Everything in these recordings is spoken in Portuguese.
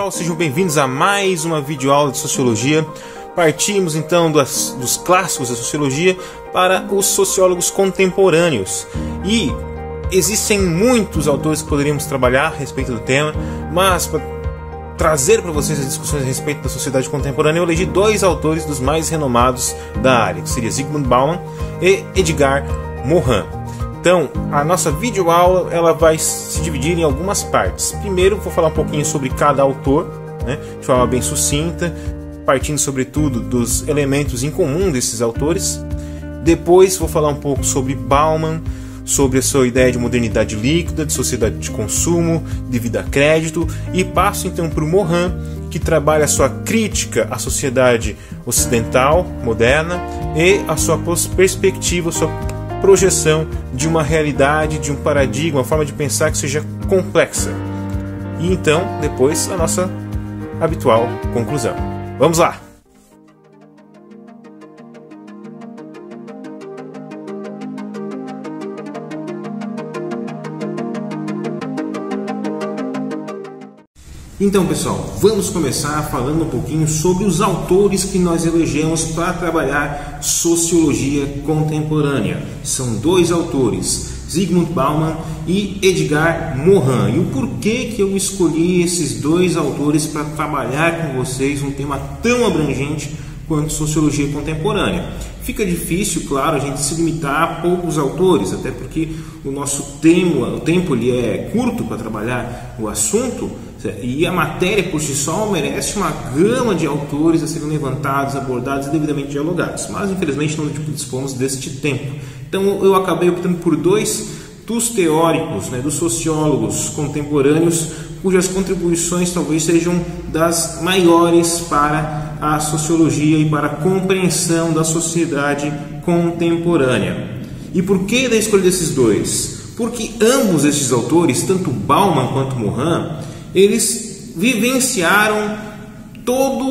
pessoal, sejam bem-vindos a mais uma videoaula de Sociologia. Partimos então dos clássicos da Sociologia para os sociólogos contemporâneos. E existem muitos autores que poderíamos trabalhar a respeito do tema, mas para trazer para vocês as discussões a respeito da sociedade contemporânea, eu elegi dois autores dos mais renomados da área, que seria Zygmunt Bauman e Edgar Morin. Então, a nossa videoaula ela vai se dividir em algumas partes. Primeiro, vou falar um pouquinho sobre cada autor, de forma bem sucinta, partindo sobretudo dos elementos em comum desses autores. Depois, vou falar um pouco sobre Bauman, sobre a sua ideia de modernidade líquida, de sociedade de consumo, de vida a crédito, e passo então para o Morin, que trabalha a sua crítica à sociedade ocidental, moderna, e a sua perspectiva, a sua projeção de uma realidade, de um paradigma, uma forma de pensar que seja complexa. E então, depois, a nossa habitual conclusão. Vamos lá! Então, pessoal, vamos começar falando um pouquinho sobre os autores que nós elegemos para trabalhar sociologia contemporânea. São dois autores, Zygmunt Bauman e Edgar Morin. E o porquê que eu escolhi esses dois autores para trabalhar com vocês um tema tão abrangente quanto sociologia contemporânea. Fica difícil, claro, a gente se limitar a poucos autores, até porque o nosso tempo ele é curto para trabalhar o assunto, e a matéria por si só merece uma gama de autores a serem levantados, abordados e devidamente dialogados. Mas, infelizmente, não dispomos deste tempo. Então, eu acabei optando por dois dos teóricos, dos sociólogos contemporâneos, cujas contribuições talvez sejam das maiores para a sociologia e para a compreensão da sociedade contemporânea. E por que da escolha desses dois? Porque ambos esses autores, tanto Bauman quanto Morin, eles vivenciaram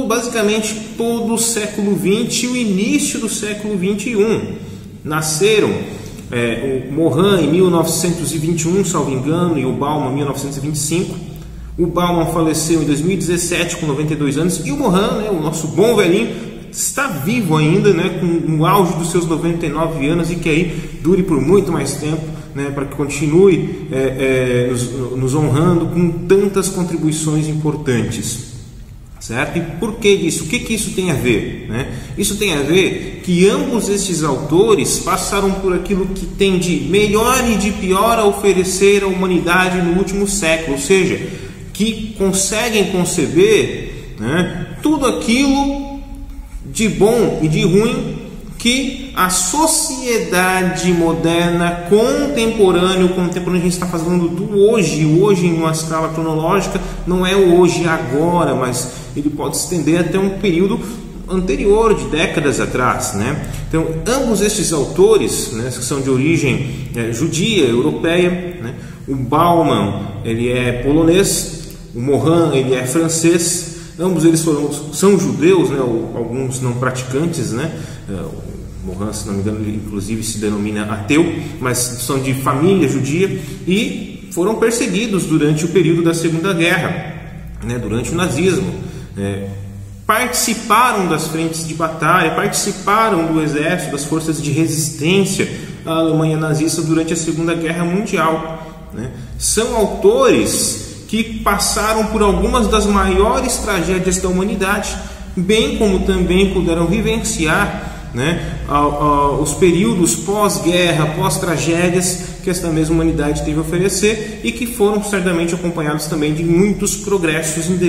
basicamente todo o século XX e o início do século XXI. Nasceram o Morin em 1921, salvo engano, e o Bauman em 1925. O Bauman faleceu em 2017 com 92 anos e o Morin, o nosso bom velhinho, está vivo ainda, com o auge dos seus 99 anos e que aí dure por muito mais tempo, para que continue nos honrando com tantas contribuições importantes. Certo? E por que isso? O que isso tem a ver? Isso tem a ver que ambos esses autores passaram por aquilo que tem de melhor e de pior a oferecer à humanidade no último século, ou seja, que conseguem conceber tudo aquilo de bom e de ruim que a sociedade moderna contemporânea, a gente está falando do hoje em uma escala cronológica, não é o hoje e agora, mas ele pode se estender até um período anterior, de décadas atrás. Então, ambos estes autores, que são de origem judia, europeia, o Bauman ele é polonês, o Morin ele é francês. Ambos eles são judeus, alguns não praticantes, O Morin, se não me engano, inclusive se denomina ateu, mas são de família judia e foram perseguidos durante o período da Segunda Guerra, durante o nazismo. Participaram das frentes de batalha, participaram do exército, das forças de resistência à Alemanha nazista durante a Segunda Guerra Mundial. São autores que passaram por algumas das maiores tragédias da humanidade, bem como também puderam vivenciar os períodos pós-guerra, pós-tragédias que esta mesma humanidade teve a oferecer e que foram certamente acompanhados também de muitos progressos em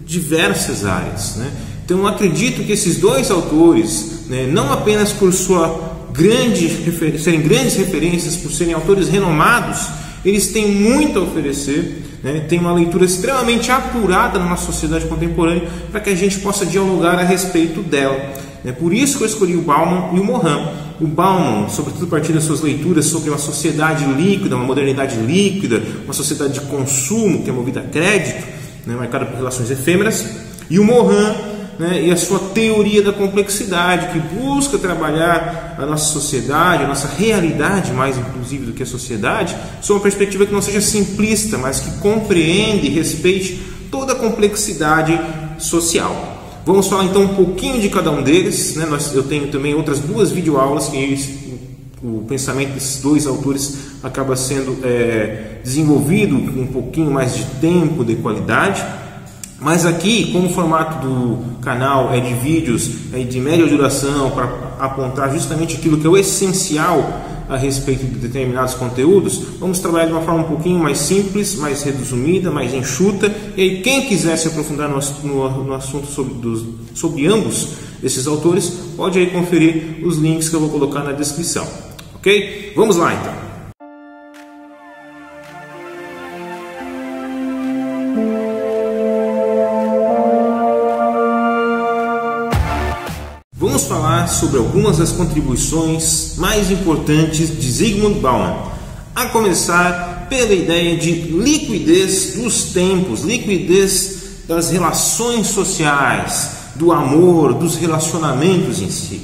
diversas áreas. Então, eu acredito que esses dois autores, não apenas por serem grandes referências, por serem autores renomados, eles têm muito a oferecer, tem uma leitura extremamente apurada na nossa sociedade contemporânea para que a gente possa dialogar a respeito dela. Por isso que eu escolhi o Bauman e o Morin. O Bauman, sobretudo a partir das suas leituras sobre uma sociedade líquida, uma modernidade líquida, uma sociedade de consumo que é movida a crédito, marcada por relações efêmeras, e o Morin e a sua teoria da complexidade, que busca trabalhar a nossa sociedade, a nossa realidade, mais inclusive do que a sociedade, sob uma perspectiva que não seja simplista, mas que compreende e respeite toda a complexidade social. Vamos falar então um pouquinho de cada um deles, né? Eu tenho também outras duas videoaulas que o pensamento desses dois autores acaba sendo desenvolvido com um pouquinho mais de tempo, de qualidade. Mas aqui, como o formato do canal é de vídeos de média duração, para apontar justamente aquilo que é o essencial a respeito de determinados conteúdos, vamos trabalhar de uma forma um pouquinho mais simples, mais resumida, mais enxuta. E aí, quem quiser se aprofundar no assunto sobre ambos esses autores, pode aí conferir os links que eu vou colocar na descrição. Ok? Vamos lá então. Vamos falar sobre algumas das contribuições mais importantes de Zygmunt Bauman, a começar pela ideia de liquidez dos tempos, liquidez das relações sociais, do amor, dos relacionamentos em si.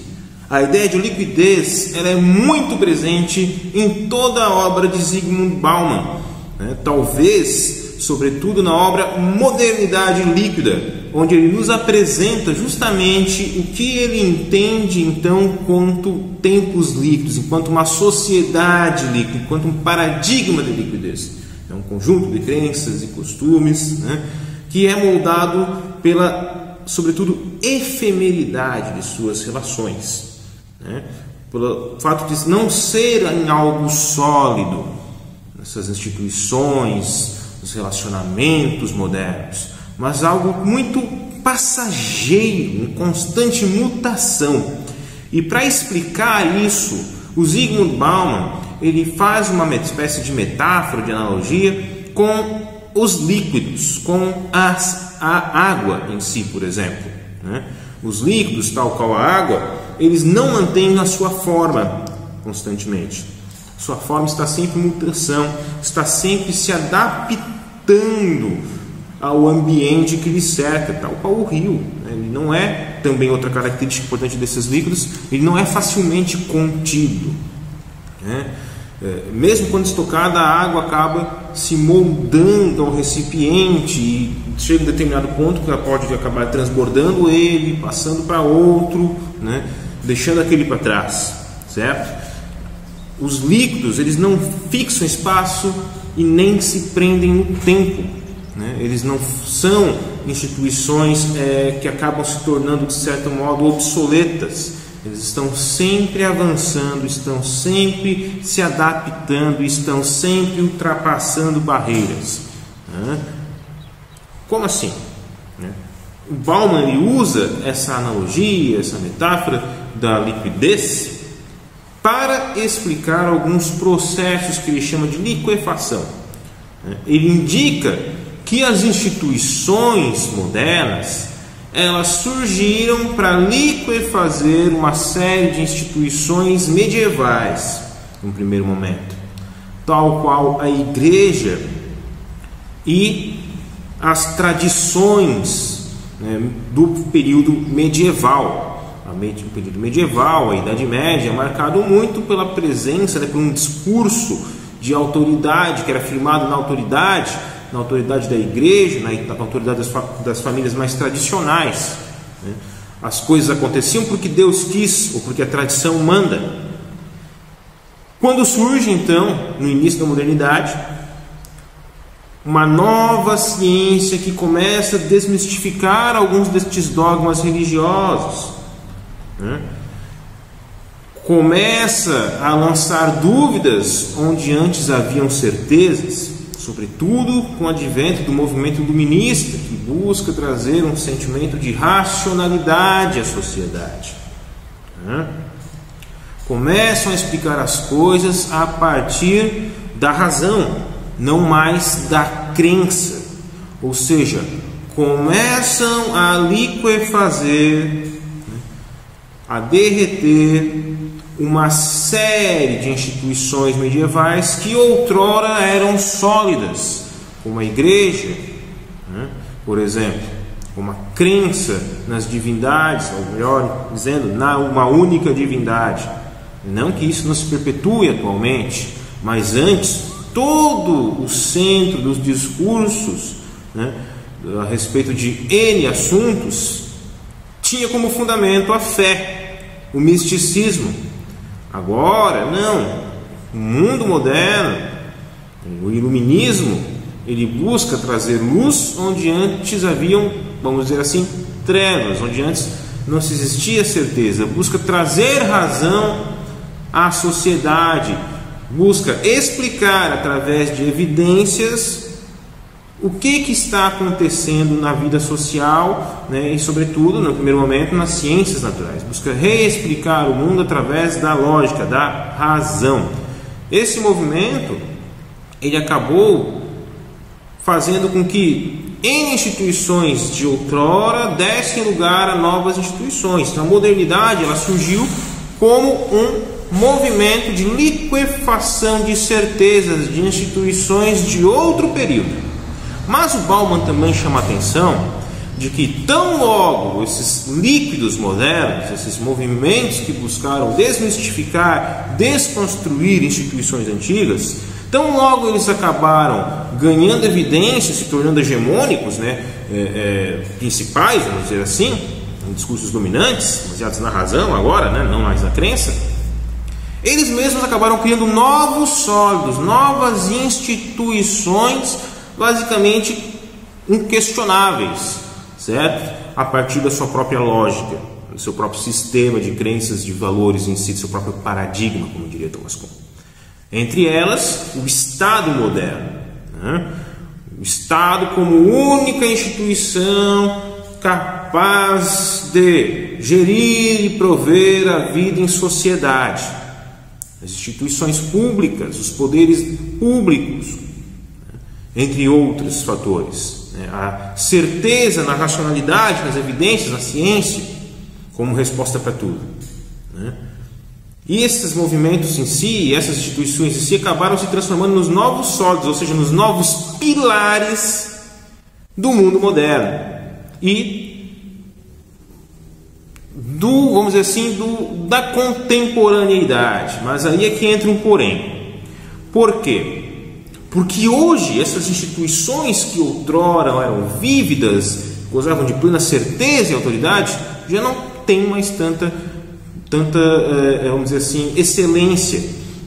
A ideia de liquidez ela é muito presente em toda a obra de Zygmunt Bauman, né? Talvez, sobretudo na obra Modernidade Líquida, onde ele nos apresenta justamente o que ele entende então quanto tempos líquidos, enquanto uma sociedade líquida, enquanto um paradigma de liquidez. É um conjunto de crenças e costumes, né, que é moldado pela, sobretudo, efemeridade de suas relações, né, pelo fato de não serem algo sólido nessas instituições, os relacionamentos modernos, mas algo muito passageiro, em constante mutação. E para explicar isso, o Zygmunt Bauman ele faz uma espécie de metáfora, de analogia com os líquidos, com a água em si, por exemplo, né? Os líquidos, tal qual a água, eles não mantêm a sua forma constantemente. Sua forma está sempre em mutação, está sempre se adaptando ao ambiente que lhe cerca, tal qual o rio. Ele não é, também outra característica importante desses líquidos, ele não é facilmente contido, né? Mesmo quando estocada, a água acaba se moldando ao recipiente e chega a um determinado ponto que ela pode acabar transbordando ele, passando para outro, né? Deixando aquele para trás, certo? Os líquidos, eles não fixam espaço e nem se prendem no tempo, né? Eles não são instituições que acabam se tornando, de certo modo, obsoletas. Eles estão sempre avançando, estão sempre se adaptando, estão sempre ultrapassando barreiras, né? Como assim, né? O Bauman ele usa essa analogia, essa metáfora da liquidez para explicar alguns processos que ele chama de liquefação. Ele indica que as instituições modernas elas surgiram para liquefazer uma série de instituições medievais, no primeiro momento, tal qual a igreja e as tradições, né, do período medieval. O período medieval, a Idade Média, é marcado muito pela presença, né, por um discurso de autoridade, que era firmado na autoridade da igreja, na autoridade das famílias mais tradicionais, né? As coisas aconteciam porque Deus quis ou porque a tradição manda. Quando surge então, no início da modernidade, uma nova ciência que começa a desmistificar alguns destes dogmas religiosos, né? Começa a lançar dúvidas onde antes haviam certezas, sobretudo com o advento do movimento iluminista, que busca trazer um sentimento de racionalidade à sociedade, né? Começam a explicar as coisas a partir da razão, não mais da crença, ou seja, começam a liquefazer, a derreter uma série de instituições medievais que outrora eram sólidas, como a igreja, né? Por exemplo, como a crença nas divindades, ou melhor dizendo, na uma única divindade. Não que isso não se perpetue atualmente, mas antes todo o centro dos discursos, né, a respeito de N assuntos, tinha como fundamento a fé, o misticismo. Agora, não. O mundo moderno, o iluminismo, ele busca trazer luz onde antes haviam, vamos dizer assim, trevas, onde antes não se existia certeza. Busca trazer razão à sociedade, busca explicar através de evidências o que está acontecendo na vida social, né, e sobretudo, no primeiro momento, nas ciências naturais. Busca reexplicar o mundo através da lógica, da razão. Esse movimento, ele acabou fazendo com que N instituições de outrora dessem lugar a novas instituições. Então, a modernidade, ela surgiu como um movimento de liquefação de certezas de instituições de outro período. Mas o Bauman também chama a atenção de que tão logo esses líquidos modernos, esses movimentos que buscaram desmistificar, desconstruir instituições antigas, tão logo eles acabaram ganhando evidência, se tornando hegemônicos, né, principais, vamos dizer assim, em discursos dominantes, baseados na razão agora, né, não mais na crença, eles mesmos acabaram criando novos sólidos, novas instituições basicamente inquestionáveis, certo? A partir da sua própria lógica, do seu próprio sistema de crenças, de valores em si, do seu próprio paradigma, como diria Thomas Kuhn. Entre elas, o Estado moderno, né? O Estado como única instituição capaz de gerir e prover a vida em sociedade. As instituições públicas, os poderes públicos, entre outros fatores, a certeza na racionalidade, nas evidências, na ciência, como resposta para tudo, né? E esses movimentos em si, essas instituições em si, acabaram se transformando nos novos sólidos, ou seja, nos novos pilares do mundo moderno e vamos dizer assim, da contemporaneidade. Mas aí é que entra um porém. Por quê? Porque hoje essas instituições que outrora eram vívidas, gozavam de plena certeza e autoridade, já não têm mais tanta vamos dizer assim, excelência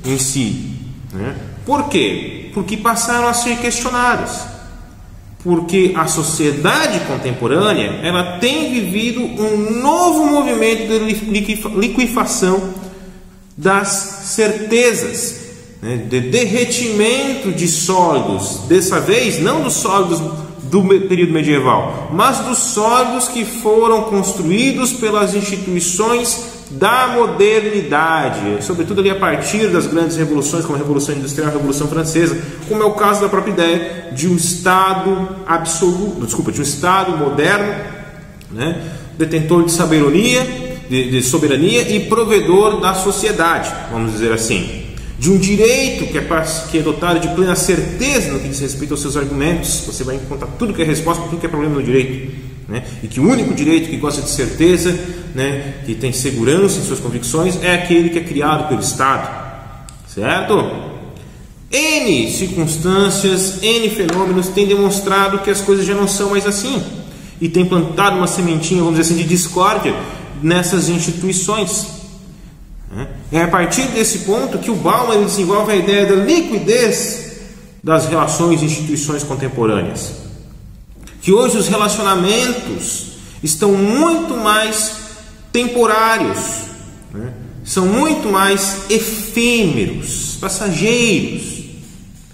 em si, né? Por quê? Porque passaram a ser questionadas. Porque a sociedade contemporânea, ela tem vivido um novo movimento de liquefação das certezas, né, de derretimento de sólidos, dessa vez não dos sólidos do período medieval, mas dos sólidos que foram construídos pelas instituições da modernidade, sobretudo ali a partir das grandes revoluções, como a Revolução Industrial, a Revolução Francesa, como é o caso da própria ideia de um Estado de um Estado moderno, né, detentor de soberania, de soberania e provedor da sociedade, vamos dizer assim. De um direito que é dotado de plena certeza no que diz respeito aos seus argumentos. Você vai encontrar tudo que é resposta para tudo que é problema no direito, né? E que o único direito que gosta de certeza, né, que tem segurança em suas convicções, é aquele que é criado pelo Estado, certo? N circunstâncias, N fenômenos têm demonstrado que as coisas já não são mais assim, e tem plantado uma sementinha, vamos dizer assim, de discórdia nessas instituições. É a partir desse ponto que o Bauman desenvolve a ideia da liquidez das relações e instituições contemporâneas. Que hoje os relacionamentos estão muito mais temporários, né? São muito mais efêmeros, passageiros,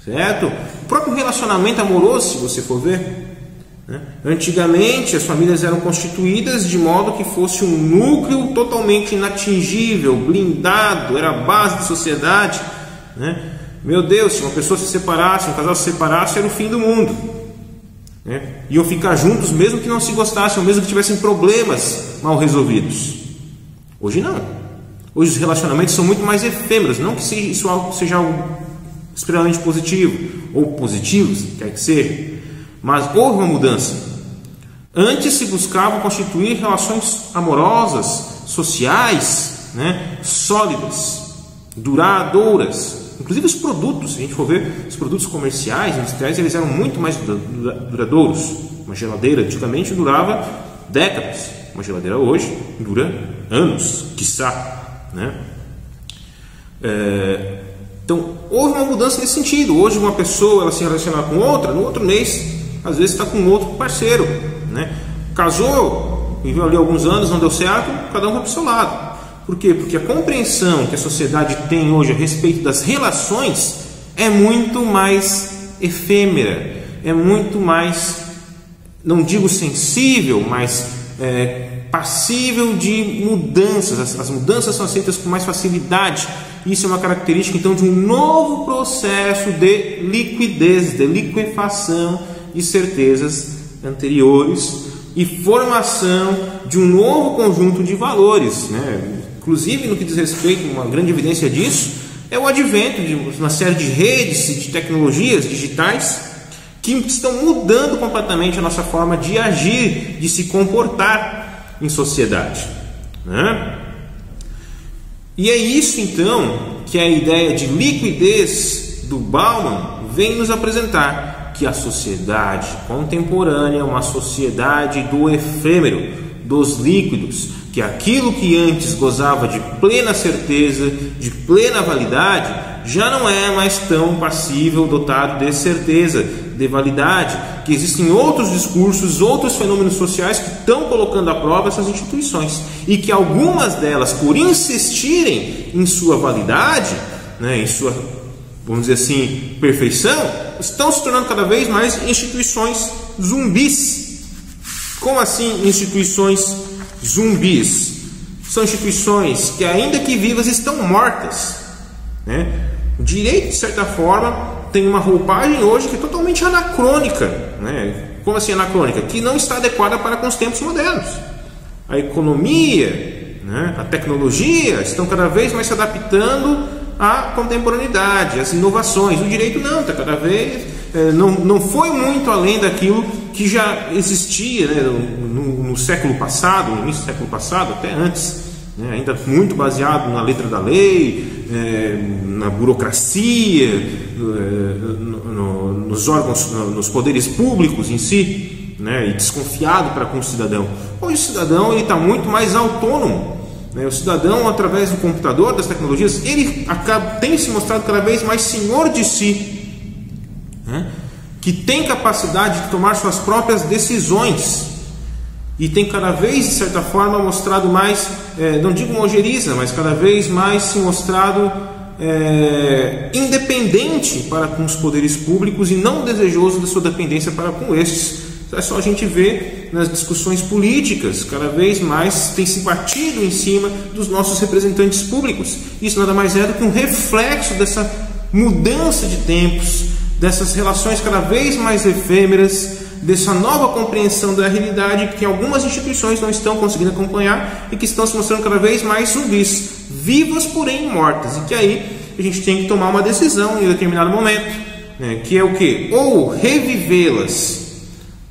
certo? O próprio relacionamento amoroso, se você for ver, né? Antigamente as famílias eram constituídas de modo que fosse um núcleo totalmente inatingível, blindado, era a base da sociedade, né? Meu Deus, se uma pessoa se separasse, um casal se separasse, era o fim do mundo, né? Iam ficar juntos mesmo que não se gostassem, ou mesmo que tivessem problemas mal resolvidos. Hoje não. Hoje os relacionamentos são muito mais efêmeros. Não que isso seja algo extremamente positivo, ou positivo, se quer que seja, mas houve uma mudança. Antes se buscava constituir relações amorosas, sociais, né, sólidas, duradouras. inclusive os produtos. Se a gente for ver, os produtos comerciais, industriais, eles eram muito mais duradouros. Uma geladeira antigamente durava décadas, uma geladeira hoje dura anos, quiçá, né? Então, houve uma mudança nesse sentido. Hoje uma pessoa, ela se relaciona com outra, no outro mês, às vezes está com outro parceiro, né? Casou, viveu ali alguns anos, não deu certo, cada um vai para o seu lado. Por quê? Porque a compreensão que a sociedade tem hoje a respeito das relações é muito mais efêmera, é muito mais, não digo sensível, mas passível de mudanças. As mudanças são aceitas com mais facilidade. Isso é uma característica, então, de um novo processo de liquidez, de liquefação de certezas anteriores e formação de um novo conjunto de valores, né? Inclusive, no que diz respeito, uma grande evidência disso é o advento de uma série de redes e de tecnologias digitais que estão mudando completamente a nossa forma de agir, de se comportar em sociedade, né? E é isso, então, que a ideia de liquidez do Bauman vem nos apresentar, que a sociedade contemporânea é uma sociedade do efêmero, dos líquidos, que aquilo que antes gozava de plena certeza, de plena validade, já não é mais tão passível, dotado de certeza, de validade, que existem outros discursos, outros fenômenos sociais que estão colocando à prova essas instituições e que algumas delas, por insistirem em sua validade, né, em sua, vamos dizer assim, perfeição, estão se tornando cada vez mais instituições zumbis. Como assim instituições zumbis? São instituições que, ainda que vivas, estão mortas, né? O direito, de certa forma, tem uma roupagem hoje que é totalmente anacrônica, né? Como assim anacrônica? Que não está adequada para com os tempos modernos. A economia, né, a tecnologia estão cada vez mais se adaptando à contemporaneidade, às inovações. O direito não, está cada vez... não foi muito além daquilo que já existia, né, no século passado, no início do século passado, até antes, né, ainda muito baseado na letra da lei, na burocracia, nos órgãos, nos poderes públicos em si, né, e desconfiado para com o cidadão. Hoje o cidadão está muito mais autônomo, né? O cidadão, através do computador, das tecnologias, ele tem se mostrado cada vez mais senhor de si, né? Que tem capacidade de tomar suas próprias decisões e tem cada vez, de certa forma, mostrado mais, não digo ojeriza, mas cada vez mais se mostrado independente para com os poderes públicos e não desejoso da sua dependência para com estes. É só a gente ver nas discussões políticas, cada vez mais tem se batido em cima dos nossos representantes públicos. Isso nada mais é do que um reflexo dessa mudança de tempos, dessas relações cada vez mais efêmeras, dessa nova compreensão da realidade que algumas instituições não estão conseguindo acompanhar e que estão se mostrando cada vez mais zumbis, vivas porém mortas, e que aí a gente tem que tomar uma decisão em determinado momento, né, que é o quê? Ou revivê-las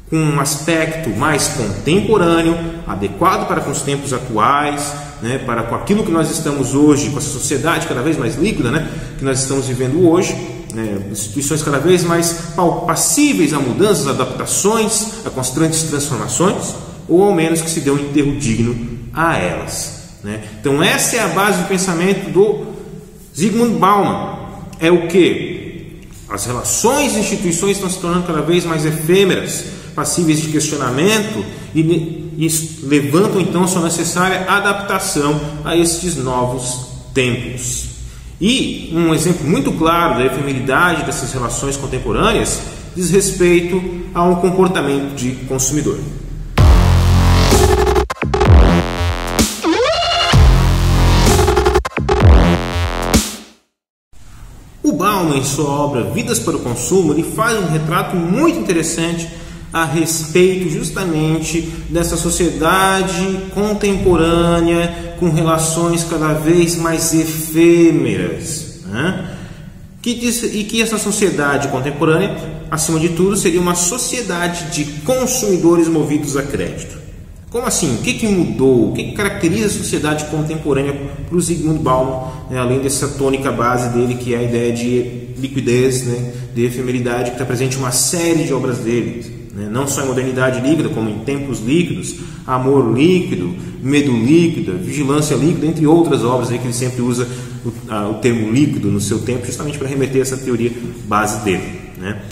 com um aspecto mais contemporâneo, adequado para com os tempos atuais, né, para com aquilo que nós estamos hoje, com essa sociedade cada vez mais líquida, né, que nós estamos vivendo hoje, né, instituições cada vez mais passíveis a mudanças, adaptações, a constantes transformações, ou ao menos que se dê um enterro digno a elas, né? Então essa é a base do pensamento do Zygmunt Bauman. É o que? As relações e instituições estão se tornando cada vez mais efêmeras, passíveis de questionamento e levantam então a sua necessária adaptação a estes novos tempos. E um exemplo muito claro da efemeridade dessas relações contemporâneas diz respeito a um comportamento de consumidor. O Bauman, em sua obra Vidas para o Consumo, ele faz um retrato muito interessante a respeito justamente dessa sociedade contemporânea com relações cada vez mais efêmeras, né? E que essa sociedade contemporânea, acima de tudo, seria uma sociedade de consumidores movidos a crédito. Como assim? O que mudou? O que caracteriza a sociedade contemporânea para o Zygmunt Bauman, né? Além dessa tônica base dele, que é a ideia de liquidez, né? De efemeridade, que está presente em uma série de obras dele, né? Não só em Modernidade Líquida, como em Tempos Líquidos, Amor Líquido, Medo Líquido, Vigilância Líquida, entre outras obras aí que ele sempre usa o termo líquido no seu tempo, justamente para remeter a essa teoria base dele, né?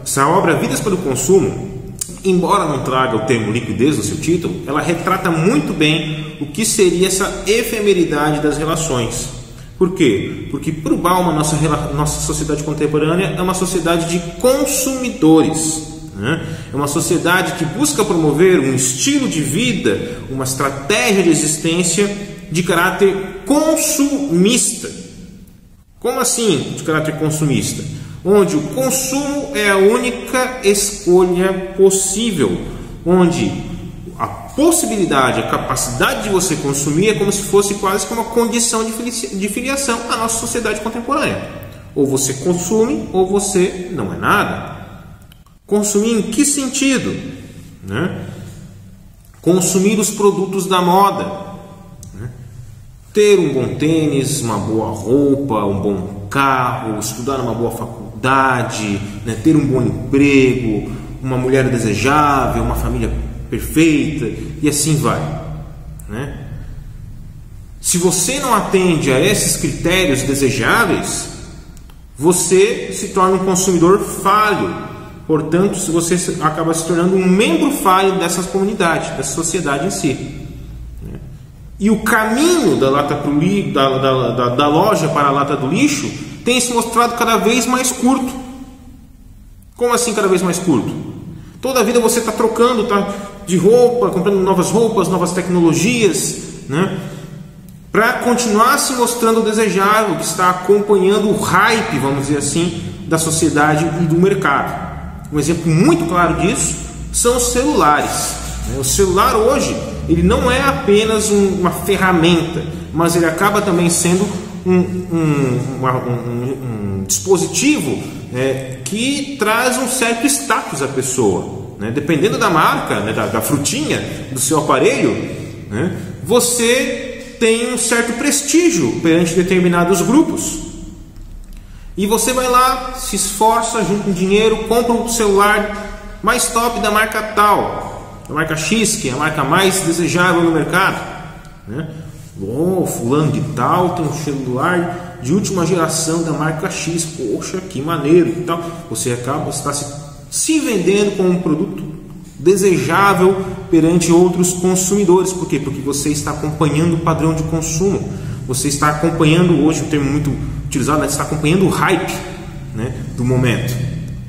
Essa obra, Vidas para o Consumo, embora não traga o termo liquidez no seu título, ela retrata muito bem o que seria essa efemeridade das relações. Por quê? Porque para o Bauman, nossa sociedade contemporânea é uma sociedade de consumidores, né? É uma sociedade que busca promover um estilo de vida, uma estratégia de existência de caráter consumista. Como assim de caráter consumista? Onde o consumo é a única escolha possível, onde a possibilidade, a capacidade de você consumir é como se fosse quase que uma condição de filiação à nossa sociedade contemporânea. Ou você consome ou você não é nada. Consumir em que sentido? Né? Consumir os produtos da moda, né? Ter um bom tênis, uma boa roupa, um bom carro, estudar numa boa faculdade, né? Ter um bom emprego, uma mulher desejável, uma família perfeita e assim vai, né? Se você não atende a esses critérios desejáveis, você se torna um consumidor falho. Portanto, você acaba se tornando um membro falho dessas comunidades, dessa sociedade em si. E o caminho da loja para a lata do lixo tem se mostrado cada vez mais curto. Como assim cada vez mais curto? Toda a vida você está trocando, tá, de roupa, comprando novas roupas, novas tecnologias, né? Para continuar se mostrando desejável, que está acompanhando o hype, vamos dizer assim, da sociedade e do mercado. Um exemplo muito claro disso são os celulares. O celular hoje, ele não é apenas uma ferramenta, mas ele acaba também sendo um dispositivo que traz um certo status à pessoa, né? Dependendo da marca, né, da frutinha do seu aparelho, né, você tem um certo prestígio perante determinados grupos. E você vai lá, se esforça, junta um dinheiro, compra um celular mais top da marca tal, da marca X, que é a marca mais desejável no mercado, né? Fulano de tal tem um celular de última geração da marca X, poxa, que maneiro e tal. Você está se vendendo como um produto desejável perante outros consumidores. Por quê? Porque você está acompanhando o padrão de consumo. Você está acompanhando, hoje um termo muito utilizado, né? Você está acompanhando o hype, né, do momento.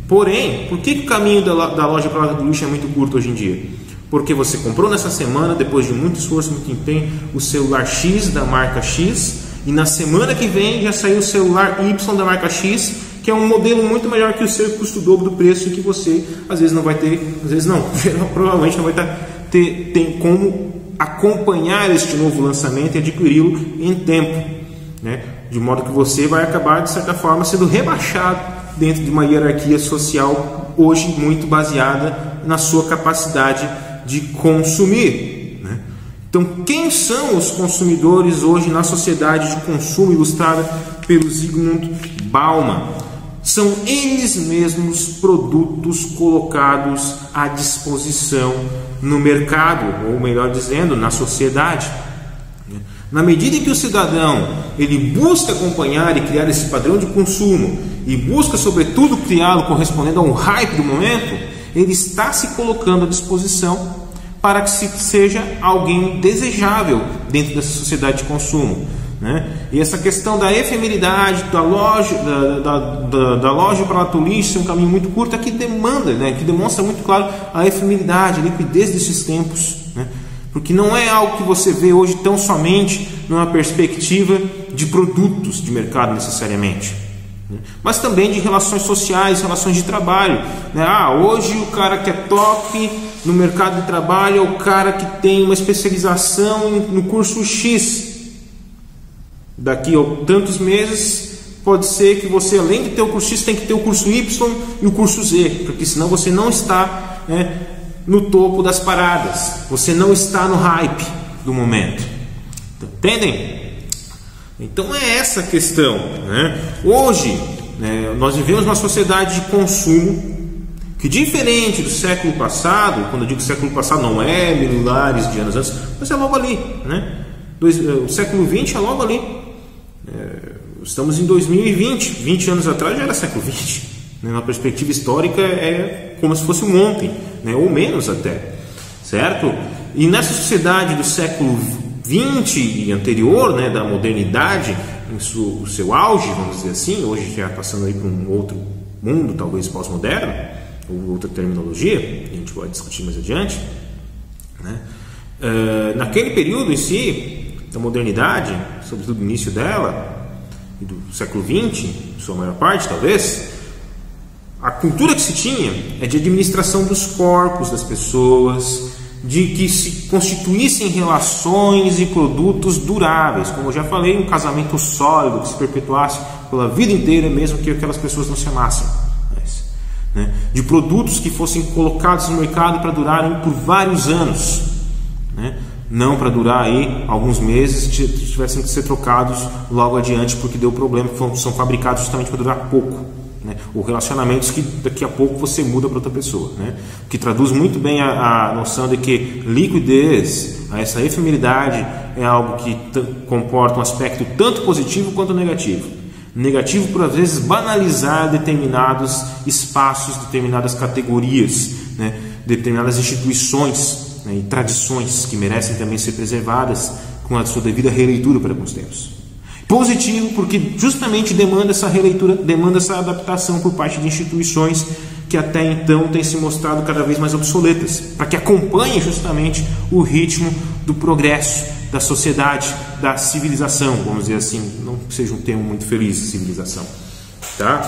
Porém, por que o caminho da loja para a lata do lixo é muito curto hoje em dia? Porque você comprou nessa semana, depois de muito esforço, muito empenho, o celular X da marca X, e na semana que vem já saiu o celular Y da marca X, que é um modelo muito melhor que o seu, custa o dobro do preço, e que você às vezes não vai ter, às vezes não, provavelmente não vai ter como acompanhar este novo lançamento e adquiri-lo em tempo, né? De modo que você vai acabar, de certa forma, sendo rebaixado dentro de uma hierarquia social hoje muito baseada na sua capacidade de consumir, né? Então, quem são os consumidores hoje na sociedade de consumo ilustrada pelo Zygmunt Bauman? São eles mesmos produtos colocados à disposição no mercado, ou melhor dizendo, na sociedade. Na medida em que o cidadão ele busca acompanhar e criar esse padrão de consumo e busca, sobretudo, criá-lo correspondendo a um hype do momento, ele está se colocando à disposição para que seja alguém desejável dentro dessa sociedade de consumo, né? E essa questão da efemeridade da loja para a lata do lixo é um caminho muito curto, que demanda, né, que demonstra muito claro a efemeridade, a liquidez desses tempos, né? Porque não é algo que você vê hoje tão somente numa perspectiva de produtos de mercado necessariamente, né? Mas também de relações sociais, relações de trabalho, né? Hoje o cara que é top no mercado de trabalho é o cara que tem uma especialização no curso X. Daqui a tantos meses pode ser que você, além de ter o curso X, tem que ter o curso Y e o curso Z, porque senão você não está, né, no topo das paradas, você não está no hype do momento. Entendem? Então é essa a questão, né? Hoje, nós vivemos uma sociedade de consumo que, diferente do século passado, quando eu digo século passado não é milhares de anos antes, mas é logo ali, né? O século XX é logo ali. Estamos em 2020, 20 anos atrás já era século XX, né? Na perspectiva histórica é como se fosse um ontem, né? Ou menos até, certo? E nessa sociedade do século XX e anterior, né, da modernidade em o seu auge, vamos dizer assim, hoje já passando aí para um outro mundo, talvez pós-moderno, ou outra terminologia, que a gente pode discutir mais adiante, né? Naquele período em si, da modernidade, sobretudo no início dela, e do século XX, em sua maior parte talvez, a cultura que se tinha é de administração dos corpos das pessoas, de que se constituíssem relações e produtos duráveis, como eu já falei, um casamento sólido que se perpetuasse pela vida inteira, mesmo que aquelas pessoas não se amassem, né? De produtos que fossem colocados no mercado para durarem por vários anos, né? Não para durar aí alguns meses, tivessem que ser trocados logo adiante porque deu problema, são fabricados justamente para durar pouco, né? Ou relacionamentos que daqui a pouco você muda para outra pessoa, né? Que traduz muito bem a noção de que liquidez, essa efemeridade, é algo que comporta um aspecto tanto positivo quanto negativo. Negativo por às vezes banalizar determinados espaços, determinadas categorias, né? Determinadas instituições, né? E tradições que merecem também ser preservadas com a sua devida releitura para alguns tempos. Positivo porque justamente demanda essa releitura, demanda essa adaptação por parte de instituições que até então têm se mostrado cada vez mais obsoletas, para que acompanhem justamente o ritmo do progresso da sociedade, da civilização, vamos dizer assim, não que seja um termo muito feliz, civilização, tá?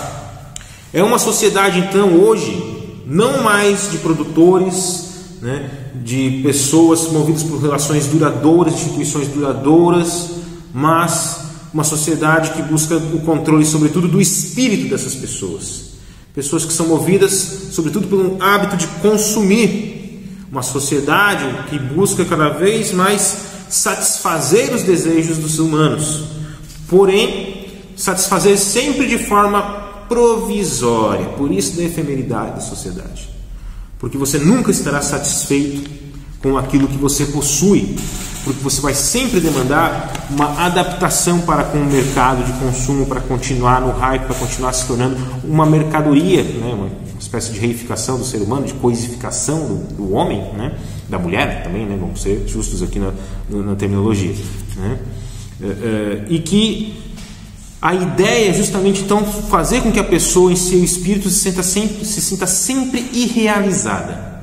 É uma sociedade então hoje não mais de produtores, né, de pessoas movidas por relações duradouras, instituições duradouras, mas uma sociedade que busca o controle, sobretudo, do espírito dessas pessoas. Pessoas que são movidas, sobretudo, pelo hábito de consumir. Uma sociedade que busca cada vez mais satisfazer os desejos dos humanos. Porém, satisfazer sempre de forma provisória. Por isso da efemeridade da sociedade. Porque você nunca estará satisfeito com aquilo que você possui. Porque você vai sempre demandar uma adaptação para com o mercado de consumo, para continuar no hype, para continuar se tornando uma mercadoria, né? Uma espécie de reificação do ser humano, de coisificação do homem, né? Da mulher também, né? Vamos ser justos aqui na terminologia, né? E que a ideia é justamente então fazer com que a pessoa em seu espírito se sinta sempre irrealizada.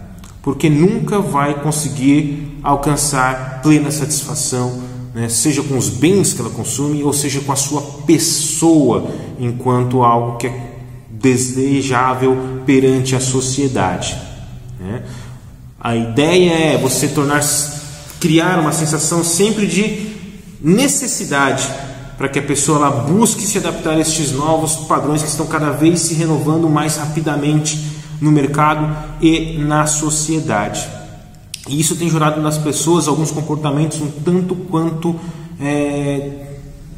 Porque nunca vai conseguir alcançar plena satisfação, né? Seja com os bens que ela consome, ou seja com a sua pessoa, enquanto algo que é desejável perante a sociedade, né? A ideia é você criar uma sensação sempre de necessidade, para que a pessoa ela busque se adaptar a estes novos padrões que estão cada vez se renovando mais rapidamente no mercado e na sociedade. E isso tem gerado nas pessoas alguns comportamentos um tanto quanto,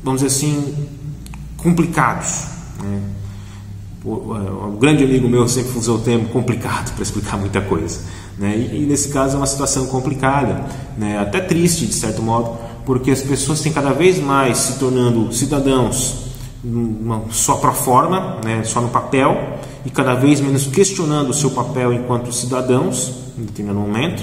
vamos dizer assim, complicados, né? Um grande amigo meu sempre usou o termo complicado para explicar muita coisa, né? E nesse caso é uma situação complicada, né? Até triste de certo modo, porque as pessoas têm cada vez mais se tornando cidadãos só para a forma, né? Só no papel, e cada vez menos questionando o seu papel enquanto cidadãos em determinado momento,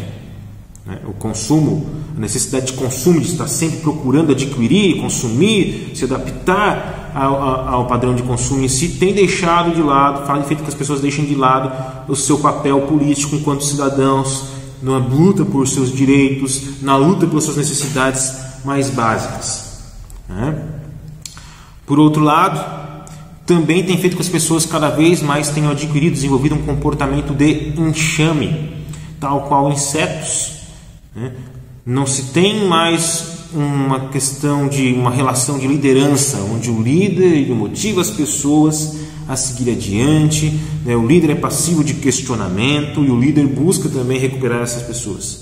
né? O consumo, a necessidade de consumo, de estar sempre procurando adquirir, consumir, se adaptar ao padrão de consumo em si, tem deixado de lado, faz feito que as pessoas deixem de lado o seu papel político enquanto cidadãos, na luta por seus direitos, na luta pelas suas necessidades mais básicas, né? Por outro lado, também tem feito que as pessoas cada vez mais tenham adquirido, desenvolvido um comportamento de enxame, tal qual insetos, né? Não se tem mais uma questão de uma relação de liderança, onde o líder motiva as pessoas a seguir adiante, né? O líder é passivo de questionamento e o líder busca também recuperar essas pessoas.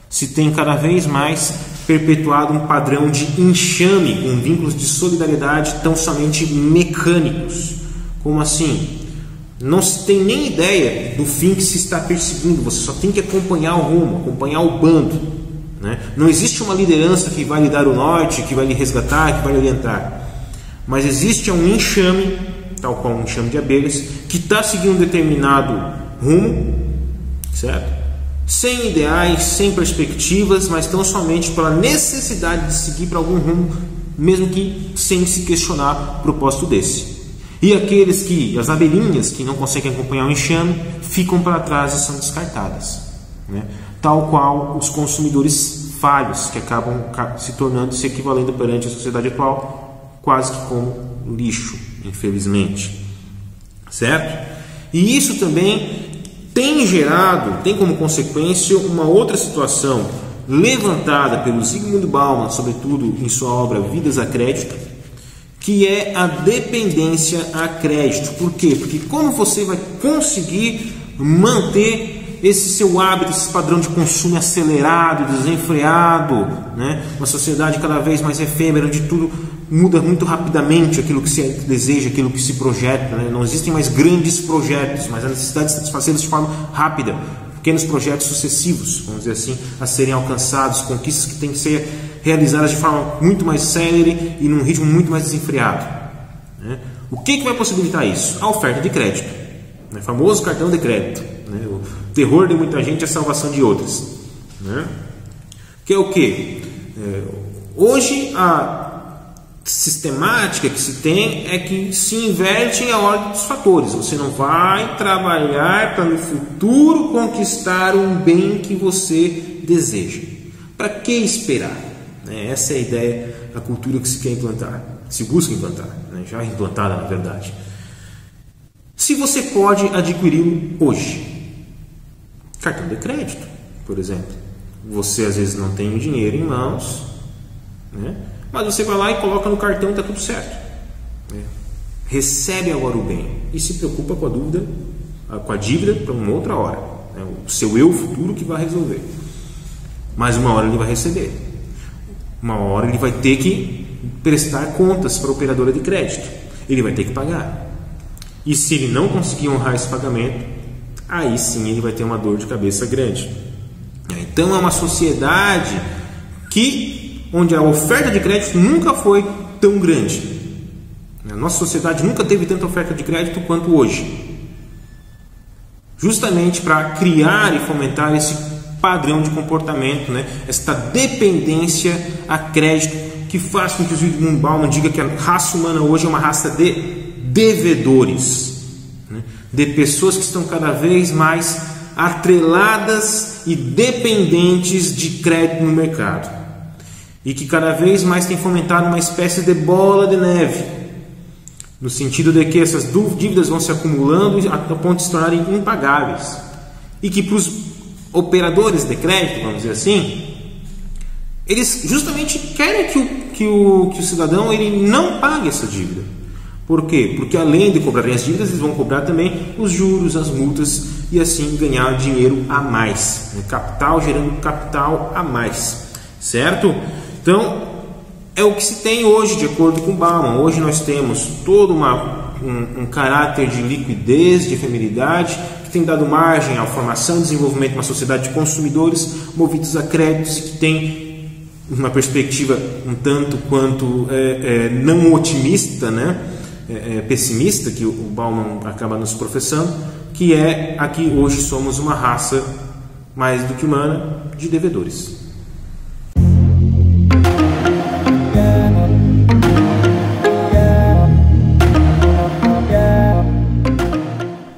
Se tem cada vez mais perpetuado um padrão de enxame com vínculos de solidariedade tão somente mecânicos. Como assim? Não se tem nem ideia do fim que se está perseguindo, você só tem que acompanhar o rumo, acompanhar o bando, né? Não existe uma liderança que vai lhe dar o norte, que vai lhe resgatar, que vai lhe orientar, mas existe um enxame, tal qual um enxame de abelhas, que está seguindo um determinado rumo, certo? Sem ideais, sem perspectivas, mas tão somente pela necessidade de seguir para algum rumo, mesmo que sem se questionar o propósito desse. E aqueles as abelhinhas que não conseguem acompanhar o enxame, ficam para trás e são descartadas, né? Tal qual os consumidores falhos, que acabam se equivalendo perante a sociedade atual, quase que como lixo, infelizmente, certo? E isso também tem como consequência uma outra situação levantada pelo Zygmunt Bauman, sobretudo em sua obra Vidas a Crédito, que é a dependência a crédito. Por quê? Porque como você vai conseguir manter esse seu hábito, esse padrão de consumo acelerado, desenfreado, né? Uma sociedade cada vez mais efêmera, onde tudo muda muito rapidamente, aquilo que se deseja, aquilo que se projeta, né? Não existem mais grandes projetos, mas a necessidade de satisfazê-los de forma rápida, pequenos projetos sucessivos, vamos dizer assim, a serem alcançados, conquistas que têm que ser realizadas de forma muito mais célere e num ritmo muito mais desenfreado, né? O que vai possibilitar isso? A oferta de crédito, né? O famoso cartão de crédito, né? O terror de muita gente é a salvação de outras, né? Que é o quê? Hoje a sistemática que se tem é que se inverte a ordem dos fatores. Você não vai trabalhar para no futuro conquistar um bem que você deseja. Para que esperar? Essa é a ideia, a cultura que se quer implantar, se busca implantar, né? Já implantada na verdade. Se você pode adquiri-lo hoje, cartão de crédito, por exemplo, você às vezes não tem o dinheiro em mãos, né? Mas você vai lá e coloca no cartão e está tudo certo, né? Recebe agora o bem e se preocupa com a dívida para uma outra hora, né? O seu eu futuro que vai resolver. Mas uma hora ele vai receber, uma hora ele vai ter que prestar contas para a operadora de crédito, ele vai ter que pagar. E se ele não conseguir honrar esse pagamento, aí sim ele vai ter uma dor de cabeça grande. Então é uma sociedade onde a oferta de crédito nunca foi tão grande. A nossa sociedade nunca teve tanta oferta de crédito quanto hoje, justamente para criar e fomentar esse padrão de comportamento, né? Esta dependência a crédito, que faz com que o Zygmunt Bauman diga que a raça humana hoje é uma raça de devedores, né? De pessoas que estão cada vez mais atreladas e dependentes de crédito no mercado, e que cada vez mais tem fomentado uma espécie de bola de neve, no sentido de que essas dívidas vão se acumulando a ponto de se tornarem impagáveis, e que para os operadores de crédito, vamos dizer assim, eles justamente querem que o cidadão ele não pague essa dívida. Por quê? Porque além de cobrarem as dívidas, eles vão cobrar também os juros, as multas, e assim ganhar dinheiro a mais, né? Capital gerando capital a mais, certo? Então, é o que se tem hoje, de acordo com Bauman. Hoje nós temos todo um caráter de liquidez, de efemeridade, que tem dado margem à formação e desenvolvimento de uma sociedade de consumidores movidos a créditos, que tem uma perspectiva um tanto quanto não otimista, né? Pessimista, que o Bauman acaba nos professando, que é aqui hoje somos uma raça mais do que humana de devedores.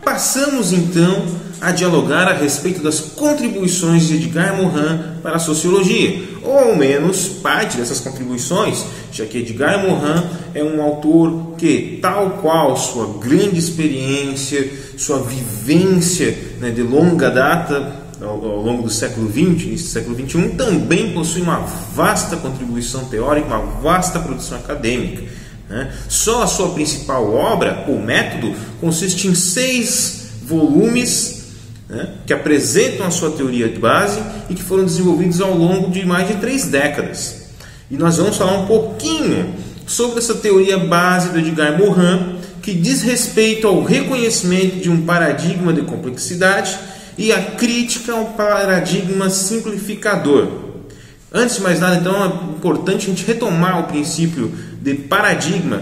Passamos então a dialogar a respeito das contribuições de Edgar Morin para a sociologia, ou ao menos parte dessas contribuições, já que Edgar Morin é um autor que, tal qual sua grande experiência, sua vivência, né, de longa data ao longo do século XX, início do século XXI, também possui uma vasta contribuição teórica, uma vasta produção acadêmica, né? Só a sua principal obra, o método, consiste em 6 volumes, né, que apresentam a sua teoria de base e que foram desenvolvidos ao longo de mais de 3 décadas. E nós vamos falar um pouquinho sobre essa teoria base do Edgar Morin, que diz respeito ao reconhecimento de um paradigma de complexidade e a crítica ao paradigma simplificador. Antes de mais nada, então, é importante a gente retomar o princípio de paradigma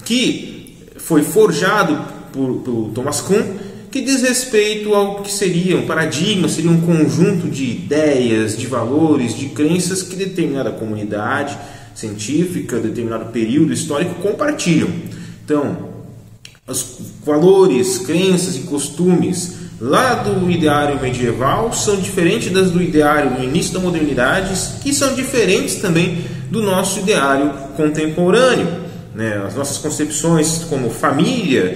que foi forjado por Thomas Kuhn, que diz respeito ao que seria um paradigma, seria um conjunto de ideias, de valores, de crenças que determinada comunidade científica, determinado período histórico compartilham. Então, os valores, crenças e costumes lá do ideário medieval são diferentes das do ideário no início da modernidade, que são diferentes também do nosso ideário contemporâneo, né? As nossas concepções como família,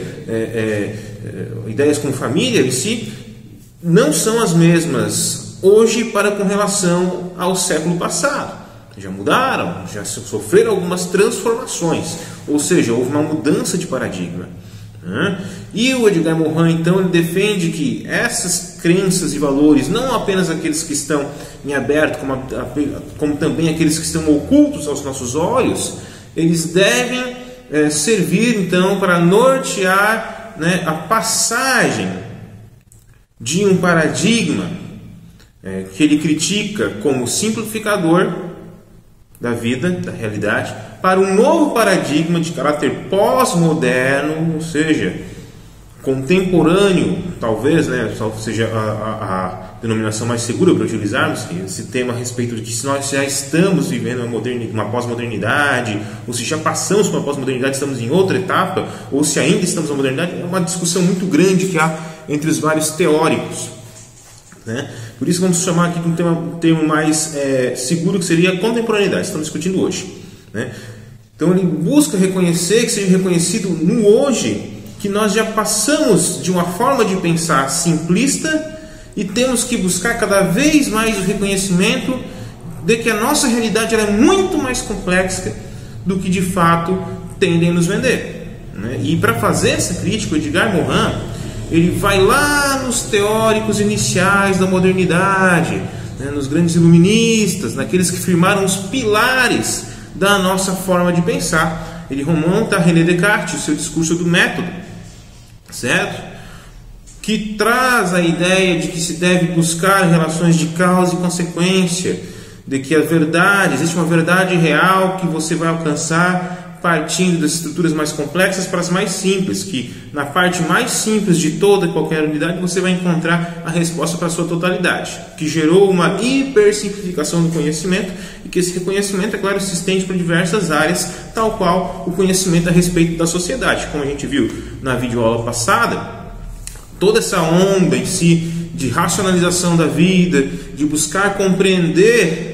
ideias como família em si, não são as mesmas hoje para com relação ao século passado. Já mudaram, já sofreram algumas transformações, ou seja, houve uma mudança de paradigma. E o Edgar Morin, então, ele defende que essas crenças e valores, não apenas aqueles que estão em aberto, como também aqueles que estão ocultos aos nossos olhos, eles devem servir, então, para nortear, né, a passagem de um paradigma que ele critica como simplificador da vida, da realidade, para um novo paradigma de caráter pós-moderno, ou seja, contemporâneo, talvez, né, seja a denominação mais segura para utilizarmos, esse tema a respeito de que se nós já estamos vivendo uma pós-modernidade, ou se já passamos por uma pós-modernidade, estamos em outra etapa, ou se ainda estamos na modernidade, é uma discussão muito grande que há entre os vários teóricos, né? Por isso vamos chamar aqui de um termo mais seguro, que seria a contemporaneidade, estamos discutindo hoje, né? Então ele busca reconhecer, que seja reconhecido no hoje, que nós já passamos de uma forma de pensar simplista e temos que buscar cada vez mais o reconhecimento de que a nossa realidade ela é muito mais complexa do que de fato tendem a nos vender, né? E para fazer essa crítica, o Edgar Morin, ele vai lá nos teóricos iniciais da modernidade, né, nos grandes iluministas, naqueles que firmaram os pilares da nossa forma de pensar. Ele remonta a René Descartes, o seu discurso do método, certo? Que traz a ideia de que se deve buscar relações de causa e consequência, de que a verdade, existe uma verdade real que você vai alcançar partindo das estruturas mais complexas para as mais simples, que na parte mais simples de toda e qualquer unidade você vai encontrar a resposta para a sua totalidade, que gerou uma hipersimplificação do conhecimento e que esse reconhecimento, é claro, se estende para diversas áreas, tal qual o conhecimento a respeito da sociedade. Como a gente viu na videoaula passada, toda essa onda em si de racionalização da vida, de buscar compreender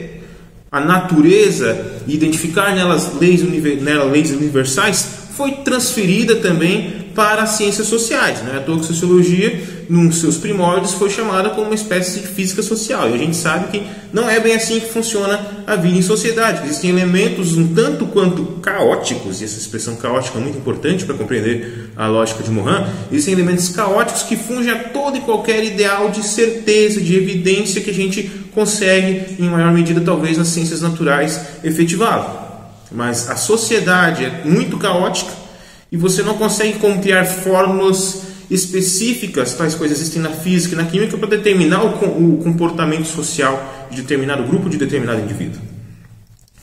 a natureza e identificar nelas leis universais, foi transferida também para as ciências sociais, né? À toa que a sociologia, nos seus primórdios, foi chamada como uma espécie de física social. E a gente sabe que não é bem assim que funciona a vida em sociedade. Existem elementos um tanto quanto caóticos, e essa expressão caótica é muito importante para compreender a lógica de Morin. Existem elementos caóticos que fungem a todo e qualquer ideal de certeza, de evidência que a gente consegue, em maior medida, talvez, nas ciências naturais, efetivá-lo. Mas a sociedade é muito caótica e você não consegue como criar fórmulas específicas, tais coisas existem na física e na química, para determinar o comportamento social de determinado grupo, de determinado indivíduo.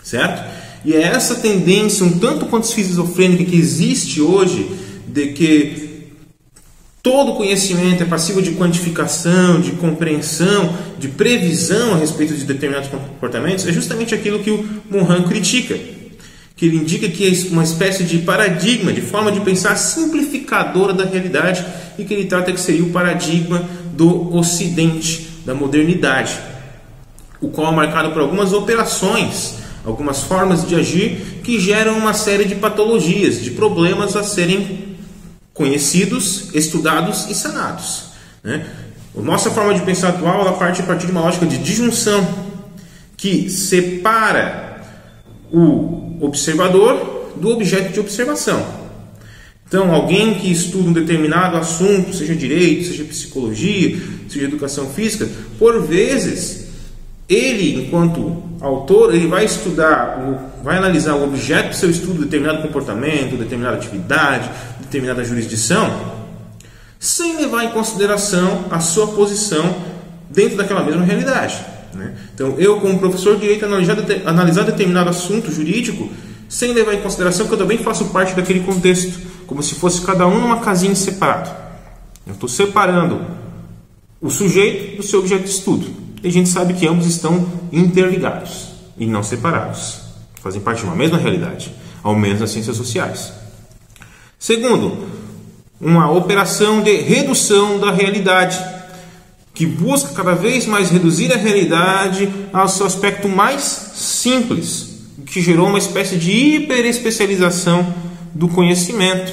Certo? E é essa tendência, um tanto quanto esquizofrênica, que existe hoje, de que todo conhecimento é passivo de quantificação, de compreensão, de previsão a respeito de determinados comportamentos, é justamente aquilo que o Morin critica, que ele indica que é uma espécie de paradigma, de forma de pensar simplificadora da realidade, e que ele trata que seria o paradigma do Ocidente, da modernidade, o qual é marcado por algumas operações, algumas formas de agir que geram uma série de patologias, de problemas a serem conhecidos, estudados e sanados, né? A nossa forma de pensar atual, ela parte a partir de uma lógica de disjunção, que separa o observador do objeto de observação. Então, alguém que estuda um determinado assunto, seja direito, seja psicologia, seja educação física, por vezes, ele, enquanto autor, ele vai estudar, vai analisar o objeto do seu estudo, determinado comportamento, determinada atividade, determinada jurisdição, sem levar em consideração a sua posição dentro daquela mesma realidade, né? Então, eu, como professor de direito, analisar determinado assunto jurídico sem levar em consideração que eu também faço parte daquele contexto, como se fosse cada um numa casinha separado. Eu estou separando o sujeito do seu objeto de estudo. E a gente sabe que ambos estão interligados e não separados. Fazem parte de uma mesma realidade, ao menos nas ciências sociais. Segundo, uma operação de redução da realidade, que busca cada vez mais reduzir a realidade ao seu aspecto mais simples, que gerou uma espécie de hiperespecialização do conhecimento.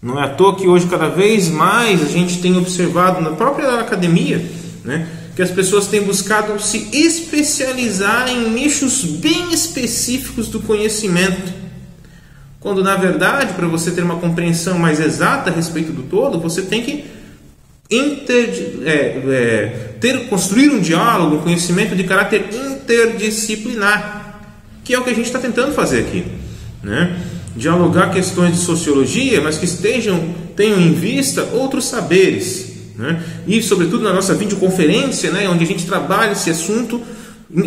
Não é à toa que hoje cada vez mais a gente tem observado na própria academia, né, que as pessoas têm buscado se especializar em nichos bem específicos do conhecimento, quando na verdade, para você ter uma compreensão mais exata a respeito do todo, você tem que construir um diálogo, um conhecimento de caráter interdisciplinar, que é o que a gente está tentando fazer aqui, né? Dialogar questões de sociologia, mas que tenham em vista outros saberes, né? E sobretudo na nossa videoconferência, né, onde a gente trabalha esse assunto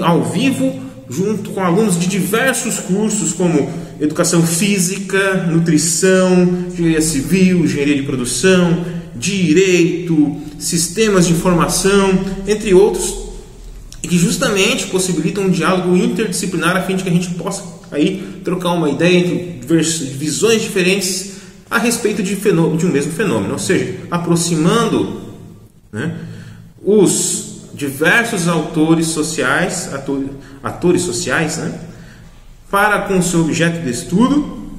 ao vivo, junto com alunos de diversos cursos, como educação física, nutrição, engenharia civil, engenharia de produção, direito, sistemas de informação, entre outros, e que justamente possibilitam um diálogo interdisciplinar a fim de que a gente possa aí trocar uma ideia entre visões diferentes a respeito de um mesmo fenômeno, ou seja, aproximando, né, os diversos autores sociais, atores sociais, né, para com o seu objeto de estudo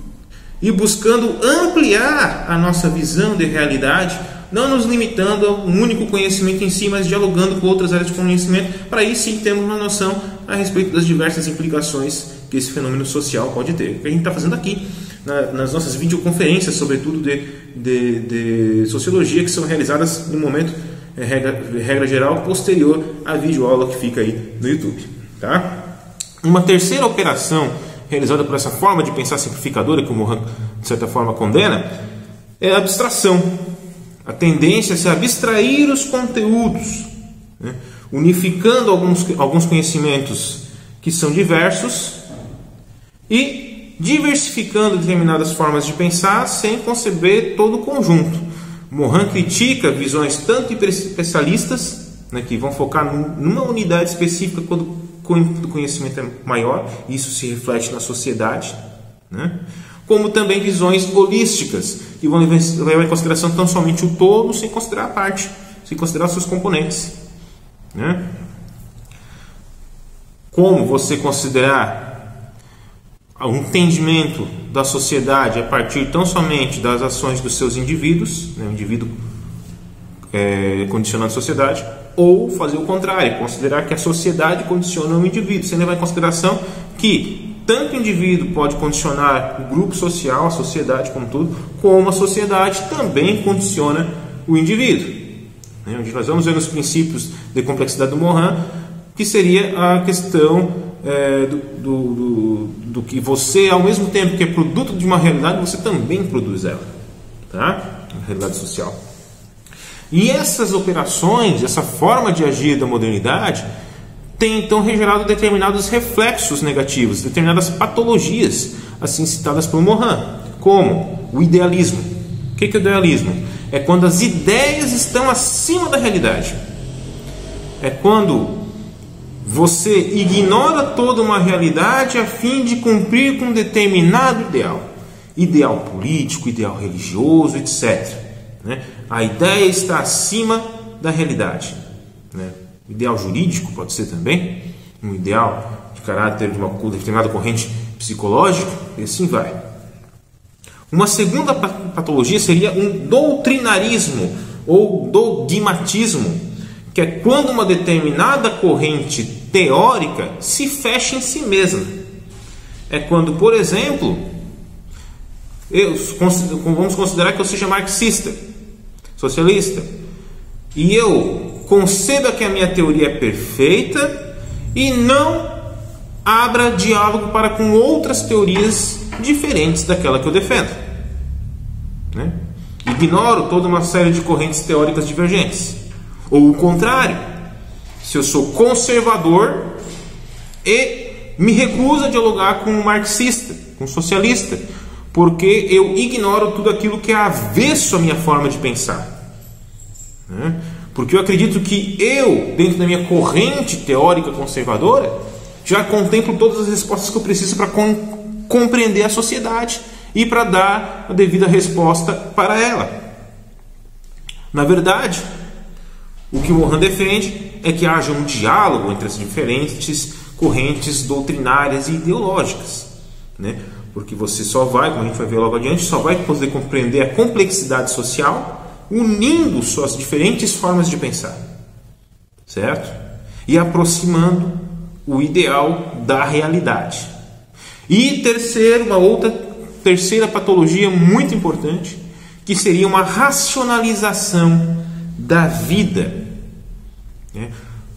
e buscando ampliar a nossa visão de realidade, não nos limitando a um único conhecimento em si, mas dialogando com outras áreas de conhecimento, para aí sim termos uma noção a respeito das diversas implicações que esse fenômeno social pode ter. O que a gente está fazendo aqui, nas nossas videoconferências, sobretudo de sociologia, que são realizadas no momento, regra geral, posterior à videoaula que fica aí no YouTube. Tá? Uma terceira operação realizada por essa forma de pensar simplificadora, que o Morin, de certa forma, condena, é a abstração. A tendência a se abstrair os conteúdos, né, unificando alguns conhecimentos que são diversos e diversificando determinadas formas de pensar sem conceber todo o conjunto. Morin critica visões tanto hiperespecialistas, né, que vão focar numa unidade específica quando o conhecimento é maior, e isso se reflete na sociedade, né, como também visões holísticas, que vão levar em consideração tão somente o todo, sem considerar a parte, sem considerar os seus componentes, né? Como você considerar o entendimento da sociedade a partir tão somente das ações dos seus indivíduos, né? O indivíduo condicionando a sociedade, ou fazer o contrário, considerar que a sociedade condiciona o indivíduo, sem levar em consideração que tanto o indivíduo pode condicionar o grupo social, a sociedade como tudo, como a sociedade também condiciona o indivíduo. Onde nós vamos ver nos princípios de complexidade do Morin, que seria a questão do que você, ao mesmo tempo que é produto de uma realidade, você também produz ela, tá? Uma realidade social. E essas operações, essa forma de agir da modernidade, tem então gerado determinados reflexos negativos, determinadas patologias, assim citadas por Morin, como o idealismo. O que é o idealismo? É quando as ideias estão acima da realidade. É quando você ignora toda uma realidade a fim de cumprir com um determinado ideal. Ideal político, ideal religioso, etc. Né? A ideia está acima da realidade. Né? Ideal jurídico pode ser também, um ideal de caráter de uma determinada corrente psicológica, e assim vai. Uma segunda patologia seria um doutrinarismo ou dogmatismo, que é quando uma determinada corrente teórica se fecha em si mesma. É quando, por exemplo, vamos considerar que eu seja marxista, socialista, e eu conceda que a minha teoria é perfeita e não abra diálogo para com outras teorias diferentes daquela que eu defendo, né? Ignoro toda uma série de correntes teóricas divergentes. Ou o contrário, se eu sou conservador e me recuso a dialogar com um marxista, com um socialista, porque eu ignoro tudo aquilo que é avesso à minha forma de pensar, né? Porque eu acredito que eu, dentro da minha corrente teórica conservadora, já contemplo todas as respostas que eu preciso para compreender a sociedade e para dar a devida resposta para ela. Na verdade, o que Mohan defende é que haja um diálogo entre as diferentes correntes doutrinárias e ideológicas, né? Porque você só vai, como a gente vai ver logo adiante, só vai poder compreender a complexidade social unindo suas diferentes formas de pensar, certo? E aproximando o ideal da realidade. E terceira patologia muito importante, que seria uma racionalização da vida, né?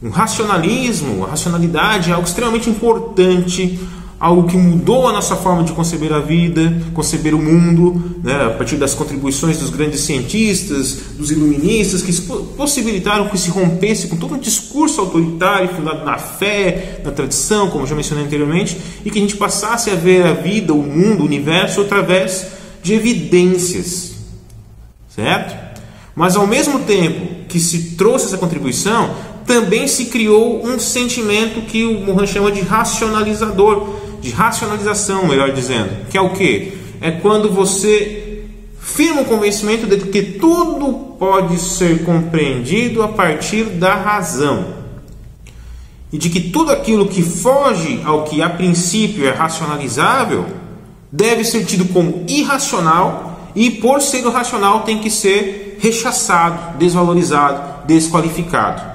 Um racionalismo, a racionalidade é algo extremamente importante, algo que mudou a nossa forma de conceber a vida, conceber o mundo, né? A partir das contribuições dos grandes cientistas, dos iluministas, que possibilitaram que se rompesse com todo um discurso autoritário fundado na fé, na tradição, como já mencionei anteriormente, e que a gente passasse a ver a vida, o mundo, o universo através de evidências, certo? Mas ao mesmo tempo que se trouxe essa contribuição, também se criou um sentimento que o Mohan chama de racionalizador, de racionalização, melhor dizendo, que é o quê? É quando você firma o convencimento de que tudo pode ser compreendido a partir da razão, e de que tudo aquilo que foge ao que a princípio é racionalizável deve ser tido como irracional, e por ser irracional tem que ser rechaçado, desvalorizado, desqualificado,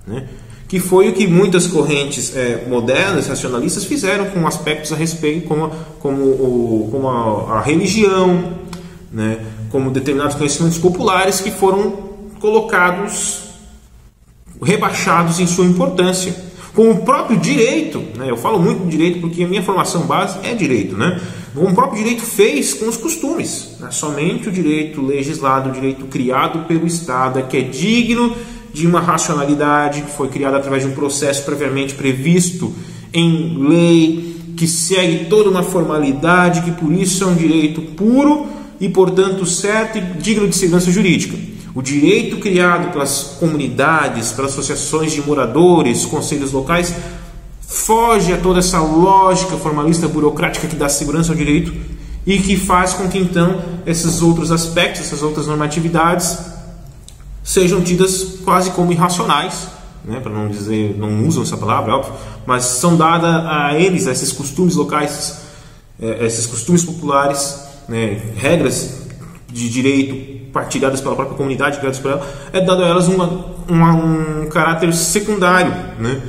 né? Que foi o que muitas correntes modernas, racionalistas, fizeram com aspectos a respeito, como a religião, né? Como determinados conhecimentos populares que foram colocados, rebaixados em sua importância. Como o próprio direito, né? Eu falo muito de direito porque a minha formação base é direito, né? Como o próprio direito fez com os costumes, né? Somente o direito legislado, o direito criado pelo Estado, que é digno de uma racionalidade, que foi criada através de um processo previamente previsto em lei, que segue toda uma formalidade, que por isso é um direito puro e, portanto, certo e digno de segurança jurídica. O direito criado pelas comunidades, pelas associações de moradores, conselhos locais, foge a toda essa lógica formalista burocrática que dá segurança ao direito e que faz com que, então, esses outros aspectos, essas outras normatividades sejam tidas quase como irracionais, né? Para não dizer, não usam essa palavra, óbvio, mas são dadas a eles, a esses costumes locais, esses costumes populares, né? Regras de direito partilhadas pela própria comunidade, criadas por ela, é dado a elas um caráter secundário, né?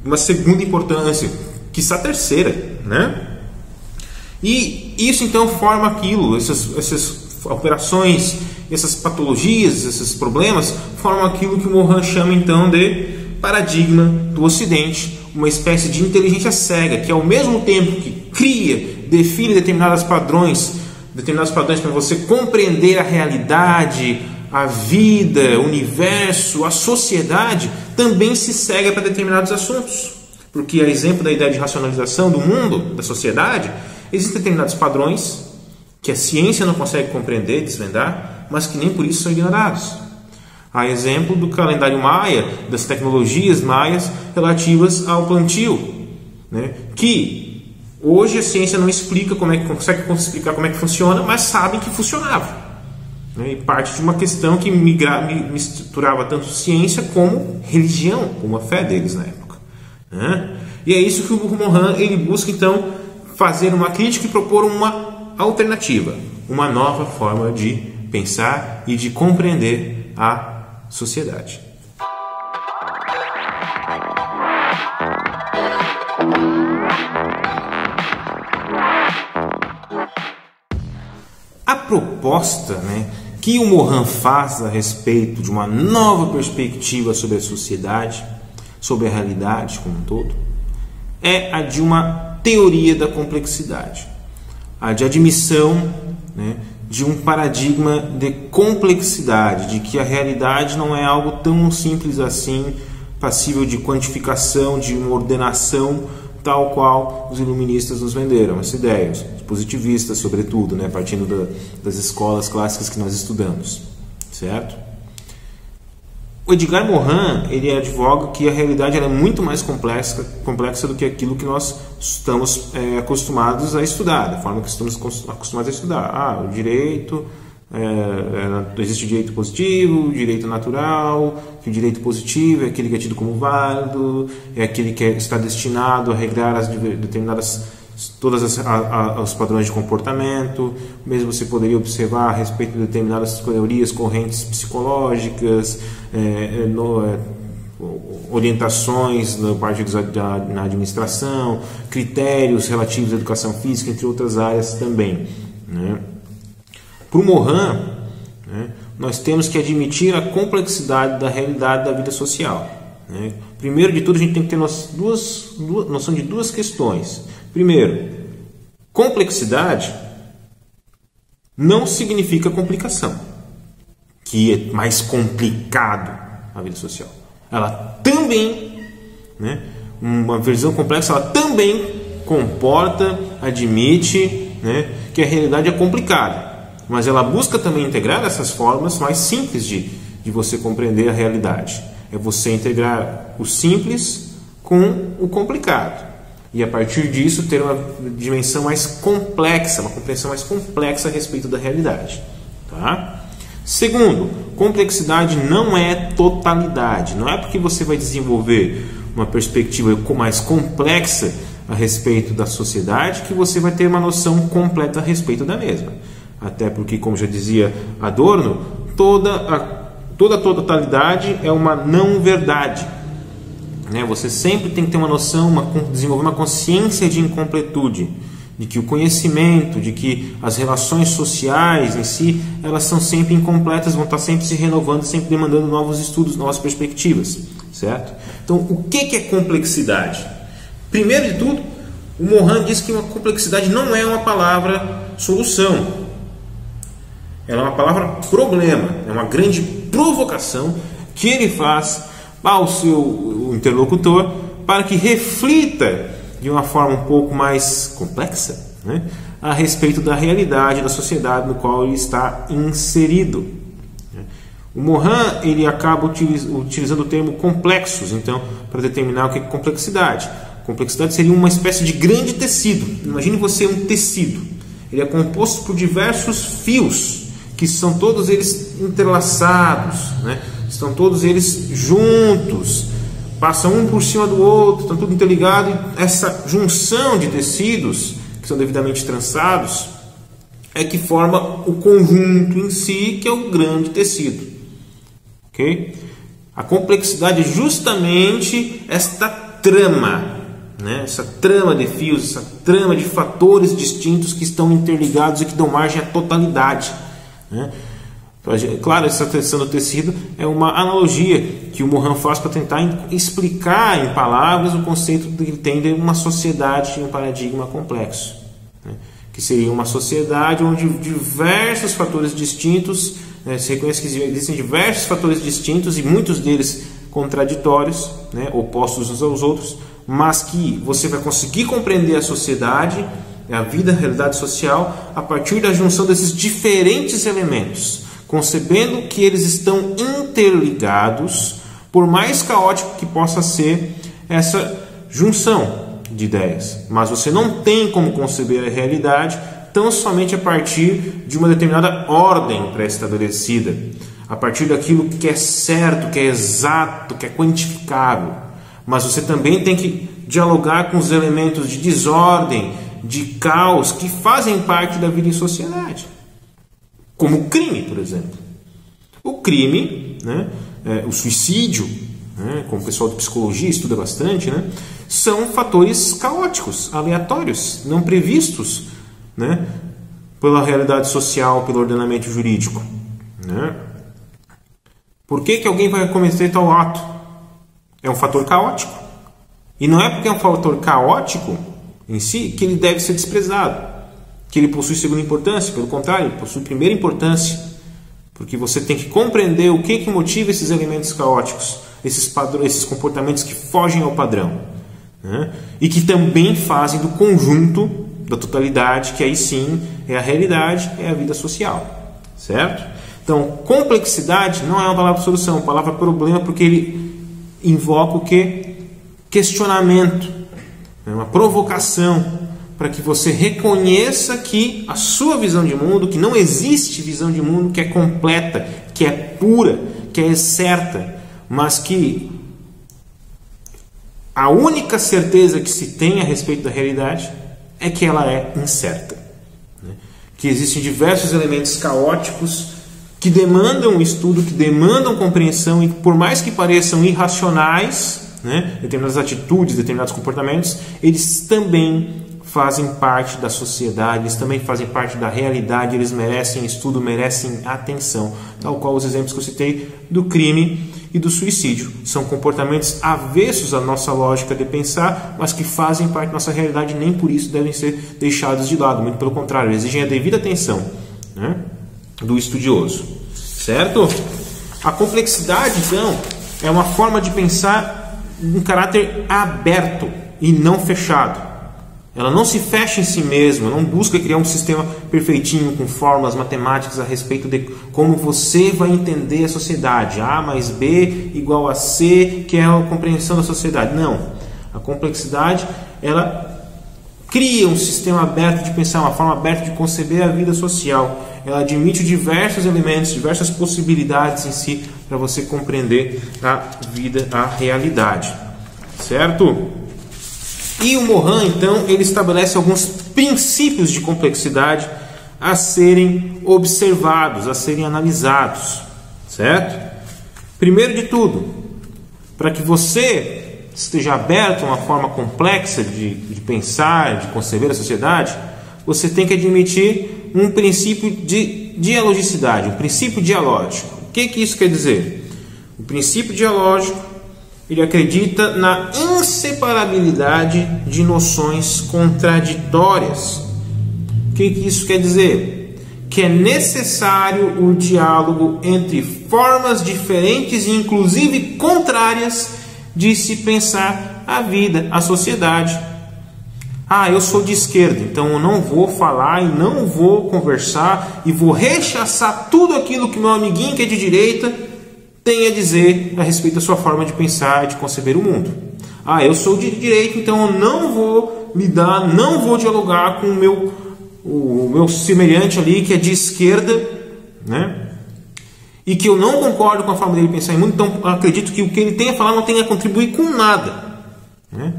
Uma segunda importância, quiçá terceira, né? E isso então forma aquilo, essas operações, essas patologias, esses problemas formam aquilo que o Mohan chama então de paradigma do Ocidente, uma espécie de inteligência cega que, ao mesmo tempo que cria, define determinados padrões para você compreender a realidade, a vida, o universo, a sociedade, também se cega para determinados assuntos. Porque, a exemplo da ideia de racionalização do mundo, da sociedade, existem determinados padrões que a ciência não consegue compreender, desvendar, mas que nem por isso são ignorados. Há exemplo do calendário maia, das tecnologias maias relativas ao plantio, né? Que hoje a ciência não explica consegue explicar como é que funciona, mas sabem que funcionava, né? E parte de uma questão que misturava tanto ciência como religião, como a fé deles na época, né? E é isso que o Mohan ele busca então fazer uma crítica e propor uma alternativa, uma nova forma de pensar e de compreender a sociedade. proposta, né, que o Morin faz a respeito de uma nova perspectiva sobre a sociedade, sobre a realidade como um todo, é a de uma teoria da complexidade, a de admissão, né, de um paradigma de complexidade, de que a realidade não é algo tão simples assim, passível de quantificação, de uma ordenação, tal qual os iluministas nos venderam, essa ideia, os positivistas sobretudo, né, partindo das escolas clássicas que nós estudamos, certo? O Edgar Morin, ele advoga que a realidade ela é muito mais complexa do que aquilo que nós estamos acostumados a estudar, da forma que estamos acostumados a estudar. O direito, existe o direito positivo, o direito natural, que o direito positivo é aquele que é tido como válido, é aquele que está destinado a regrar as os padrões de comportamento. Mesmo você poderia observar a respeito de determinadas teorias, correntes psicológicas, orientações na parte na administração, critérios relativos à educação física, entre outras áreas também, né? Para o Morin, né, nós temos que admitir a complexidade da realidade da vida social, né? Primeiro de tudo, a gente tem que ter noção de duas questões. Primeiro, complexidade não significa complicação, que é mais complicado a vida social. Ela também, né, uma visão complexa, ela também comporta, admite, né, que a realidade é complicada, mas ela busca também integrar essas formas mais simples de você compreender a realidade. É você integrar o simples com o complicado. E a partir disso ter uma dimensão mais complexa, uma compreensão mais complexa a respeito da realidade. Tá? Segundo, complexidade não é totalidade. Não é porque você vai desenvolver uma perspectiva mais complexa a respeito da sociedade que você vai ter uma noção completa a respeito da mesma. Até porque, como já dizia Adorno, toda totalidade é uma não verdade. Você sempre tem que ter uma noção, desenvolver uma consciência de incompletude, de que o conhecimento, de que as relações sociais em si, elas são sempre incompletas, vão estar sempre se renovando, sempre demandando novos estudos, novas perspectivas, certo? Então, o que é complexidade? Primeiro de tudo, o Morin diz que uma complexidade não é uma palavra solução, ela é uma palavra problema, é uma grande provocação que ele faz ao seu interlocutor para que reflita de uma forma um pouco mais complexa, né, a respeito da realidade da sociedade no qual ele está inserido. O Morin ele acaba utilizando o termo complexos, então, para determinar o que é complexidade. Complexidade seria uma espécie de grande tecido. Imagine você um tecido. Ele é composto por diversos fios, que são todos eles entrelaçados, né? Estão todos eles juntos, passam um por cima do outro, estão tudo interligado. E essa junção de tecidos, que são devidamente trançados, é que forma o conjunto em si, que é o grande tecido. Okay? A complexidade é justamente esta trama, né? Essa trama de fios, essa trama de fatores distintos que estão interligados e que dão margem à totalidade, né? Claro, essa questão do tecido é uma analogia que o Morin faz para tentar explicar em palavras o conceito que ele tem de uma sociedade em um paradigma complexo, né? Que seria uma sociedade onde diversos fatores distintos, né, se reconhece que existem diversos fatores distintos e muitos deles contraditórios, né, opostos uns aos outros, mas que você vai conseguir compreender a sociedade, a vida, a realidade social, a partir da junção desses diferentes elementos, concebendo que eles estão interligados, por mais caótico que possa ser essa junção de ideias. Mas você não tem como conceber a realidade tão somente a partir de uma determinada ordem pré-estabelecida, a partir daquilo que é certo, que é exato, que é quantificável. Mas você também tem que dialogar com os elementos de desordem, de caos, que fazem parte da vida em sociedade. Como o crime, por exemplo. O crime, né, o suicídio, né, como o pessoal de psicologia estuda bastante, né, são fatores caóticos, aleatórios, não previstos, né, pela realidade social, pelo ordenamento jurídico, né? Por que alguém vai cometer tal ato? É um fator caótico. E não é porque é um fator caótico em si que ele deve ser desprezado, que ele possui segunda importância. Pelo contrário, ele possui primeira importância, porque você tem que compreender o que motiva esses elementos caóticos, esses comportamentos que fogem ao padrão, né? E que também fazem do conjunto, da totalidade, que aí sim é a realidade, é a vida social, certo? Então, complexidade não é uma palavra solução, é uma palavra problema, porque ele invoca o que? Questionamento, é uma provocação para que você reconheça que a sua visão de mundo, que não existe visão de mundo que é completa, que é pura, que é certa, mas que a única certeza que se tem a respeito da realidade é que ela é incerta, né? Que existem diversos elementos caóticos que demandam estudo, que demandam compreensão, e por mais que pareçam irracionais, né, determinadas atitudes, determinados comportamentos, eles também fazem parte da sociedade, eles também fazem parte da realidade, eles merecem estudo, merecem atenção, tal qual os exemplos que eu citei do crime e do suicídio. São comportamentos avessos à nossa lógica de pensar, mas que fazem parte da nossa realidade e nem por isso devem ser deixados de lado, muito pelo contrário, exigem a devida atenção, né, do estudioso, certo? A complexidade, então, é uma forma de pensar em caráter aberto e não fechado. Ela não se fecha em si mesma, não busca criar um sistema perfeitinho com fórmulas matemáticas a respeito de como você vai entender a sociedade. A mais B igual a C, que é a compreensão da sociedade. Não. A complexidade, ela cria um sistema aberto de pensar, uma forma aberta de conceber a vida social. Ela admite diversos elementos, diversas possibilidades em si para você compreender a vida, a realidade. Certo? E o Morin, então, ele estabelece alguns princípios de complexidade a serem observados, a serem analisados, certo? Primeiro de tudo, para que você esteja aberto a uma forma complexa de pensar, de conceber a sociedade, você tem que admitir um princípio de dialogicidade, um princípio dialógico. O que isso quer dizer? O princípio dialógico, ele acredita na inseparabilidade de noções contraditórias. O que isso quer dizer? Que é necessário o diálogo entre formas diferentes e inclusive contrárias de se pensar a vida, a sociedade. Ah, eu sou de esquerda, então eu não vou falar e não vou conversar e vou rechaçar tudo aquilo que meu amiguinho que é de direita tem a dizer a respeito da sua forma de pensar, de conceber o mundo. Ah, eu sou de direita, então eu não vou lidar, não vou dialogar com o meu semelhante ali que é de esquerda, né? E que eu não concordo com a forma dele de pensar em mundo, então acredito que o que ele tem a falar não tem a contribuir com nada, né?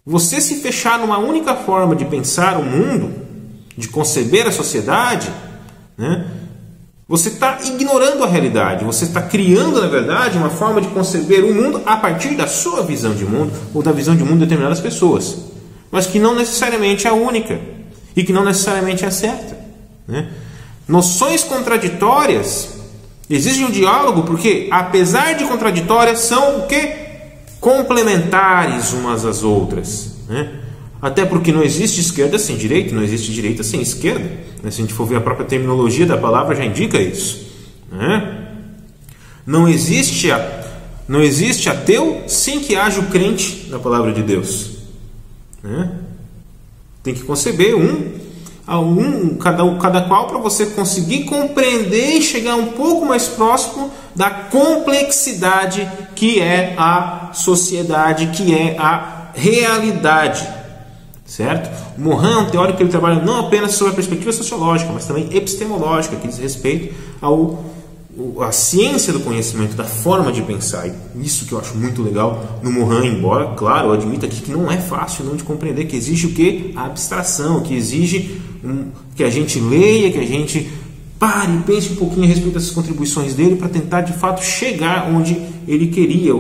Você se fechar numa única forma de pensar o mundo, de conceber a sociedade, né? Você está ignorando a realidade, você está criando, na verdade, uma forma de conceber o mundo a partir da sua visão de mundo ou da visão de mundo de determinadas pessoas, mas que não necessariamente é a única e que não necessariamente é a certa, né? Noções contraditórias exigem um diálogo porque, apesar de contraditórias, são o quê? Complementares umas às outras, né? Até porque não existe esquerda sem direita, não existe direita sem esquerda, né? Se a gente for ver a própria terminologia da palavra já indica isso, né? Não existe ateu sem que haja o crente na palavra de Deus, né? Tem que conceber cada qual para você conseguir compreender e chegar um pouco mais próximo da complexidade que é a sociedade, que é a realidade, certo? O Morin é um teórico que ele trabalha não apenas sobre a perspectiva sociológica, mas também epistemológica, que diz respeito à ciência do conhecimento, da forma de pensar. E isso que eu acho muito legal no Morin, embora, claro, eu admito aqui que não é fácil não de compreender, que exige o quê? A abstração, que exige que a gente leia, que a gente pare e pense um pouquinho a respeito dessas contribuições dele para tentar de fato chegar onde ele queria.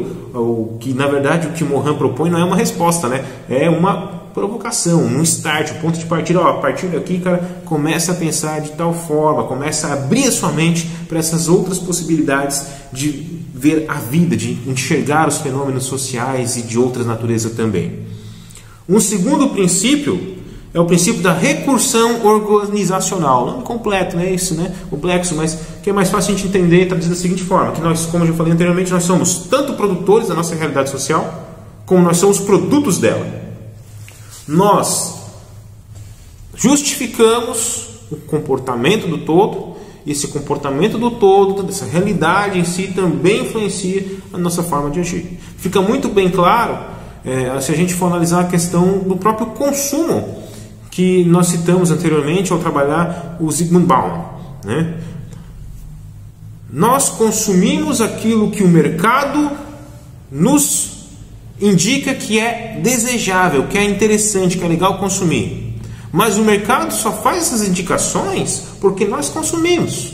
Que na verdade o que Morin propõe não é uma resposta, né? É uma provocação, um start, um ponto de partida. Ó, a partir daqui, cara, começa a pensar de tal forma, começa a abrir a sua mente para essas outras possibilidades de ver a vida, de enxergar os fenômenos sociais e de outras naturezas também. Um segundo princípio é o princípio da recursão organizacional. Não completo, não é isso, né? Complexo, mas que é mais fácil a gente entender, traduzido da seguinte forma, que nós, como eu já falei anteriormente, nós somos tanto produtores da nossa realidade social, como nós somos produtos dela. Nós justificamos o comportamento do todo, e esse comportamento do todo, essa realidade em si, também influencia a nossa forma de agir. Fica muito bem claro se a gente for analisar a questão do próprio consumo, que nós citamos anteriormente ao trabalhar o Zygmunt Bauman, né? Nós consumimos aquilo que o mercado nos indica que é desejável, que é interessante, que é legal consumir. Mas o mercado só faz essas indicações porque nós consumimos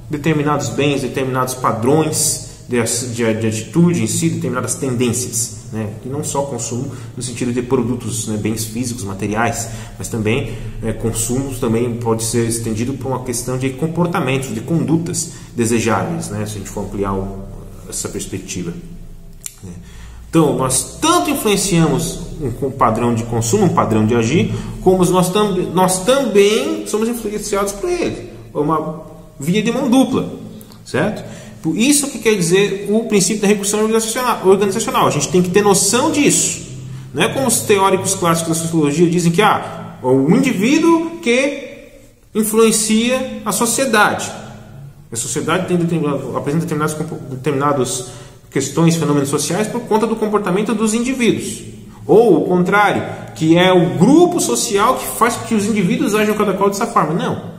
determinados bens, determinados padrões de atitude em si, determinadas tendências, né? E não só consumo no sentido de produtos, né, bens físicos, materiais, mas também consumo também pode ser estendido para uma questão de comportamentos, de condutas desejáveis, né, se a gente for ampliar essa perspectiva, né? Então, nós tanto influenciamos um padrão de consumo, um padrão de agir, como nós também somos influenciados por ele. É uma via de mão dupla, certo? Por isso que quer dizer o princípio da recursão organizacional. A gente tem que ter noção disso. Não é como os teóricos clássicos da sociologia dizem que o indivíduo que influencia a sociedade. A sociedade apresenta determinadas questões, fenômenos sociais por conta do comportamento dos indivíduos. Ou o contrário, que é o grupo social que faz com que os indivíduos ajam cada qual dessa forma. Não.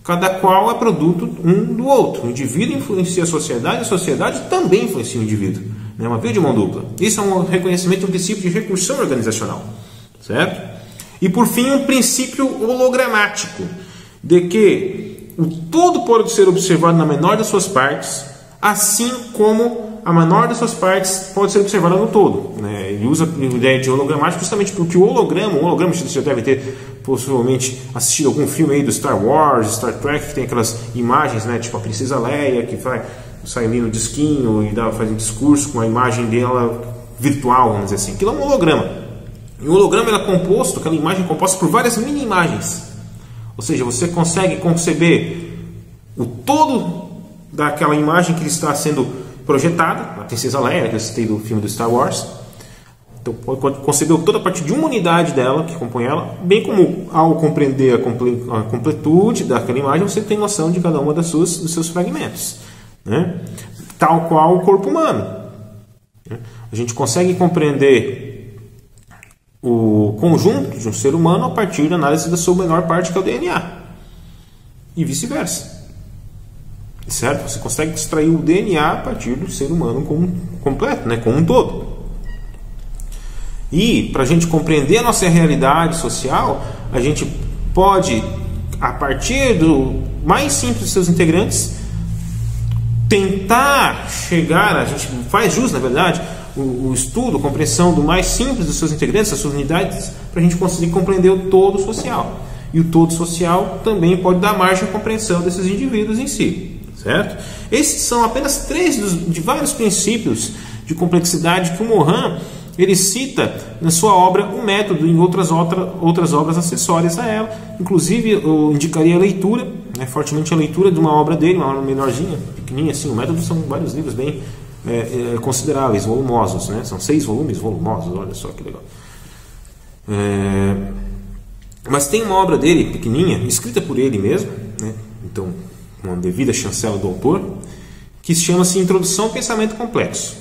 Cada qual é produto um do outro. O indivíduo influencia a sociedade também influencia o indivíduo. É uma via de mão dupla. Isso é um reconhecimento de um princípio de recursão organizacional. Certo? E por fim, um princípio hologramático, de que o todo pode ser observado na menor das suas partes, assim como a menor das suas partes pode ser observada no todo, né? Ele usa a ideia de hologramático justamente porque o holograma você já deve ter possivelmente assistido algum filme aí do Star Wars, Star Trek, que tem aquelas imagens, né, tipo a Princesa Leia, que sai ali no disquinho e faz um discurso com a imagem dela virtual, vamos dizer assim. Aquilo é um holograma. E o holograma é composto, aquela imagem é composta por várias mini-imagens. Ou seja, você consegue conceber o todo daquela imagem que está sendo projetada, a Princesa Leia, que eu citei do filme do Star Wars. Então pode conceber toda a parte de uma unidade dela, que compõe ela, bem como ao compreender a completude daquela imagem, você tem noção de cada uma dos seus fragmentos, né? Tal qual o corpo humano. A gente consegue compreender o conjunto de um ser humano a partir da análise da sua menor parte, que é o DNA. E vice-versa. Certo? Você consegue extrair o DNA a partir do ser humano como completo, né? Como um todo. E para a gente compreender a nossa realidade social, a gente pode, a partir do mais simples dos seus integrantes, tentar chegar, a gente faz jus, na verdade, o estudo, a compreensão do mais simples dos seus integrantes, das suas unidades, para a gente conseguir compreender o todo social. E o todo social também pode dar margem à compreensão desses indivíduos em si. Certo? Esses são apenas 3 de vários princípios de complexidade que o Morin ele cita na sua obra O Método e em outras obras acessórias a ela. Inclusive, eu indicaria a leitura, né, fortemente a leitura de uma obra dele, uma obra menorzinha, pequenininha assim. O Método são vários livros bem consideráveis, volumosos, né? São 6 volumes volumosos, olha só que legal. Mas tem uma obra dele, pequenininha, escrita por ele mesmo, né? Então, uma devida chancela do autor, que chama-se Introdução ao Pensamento Complexo.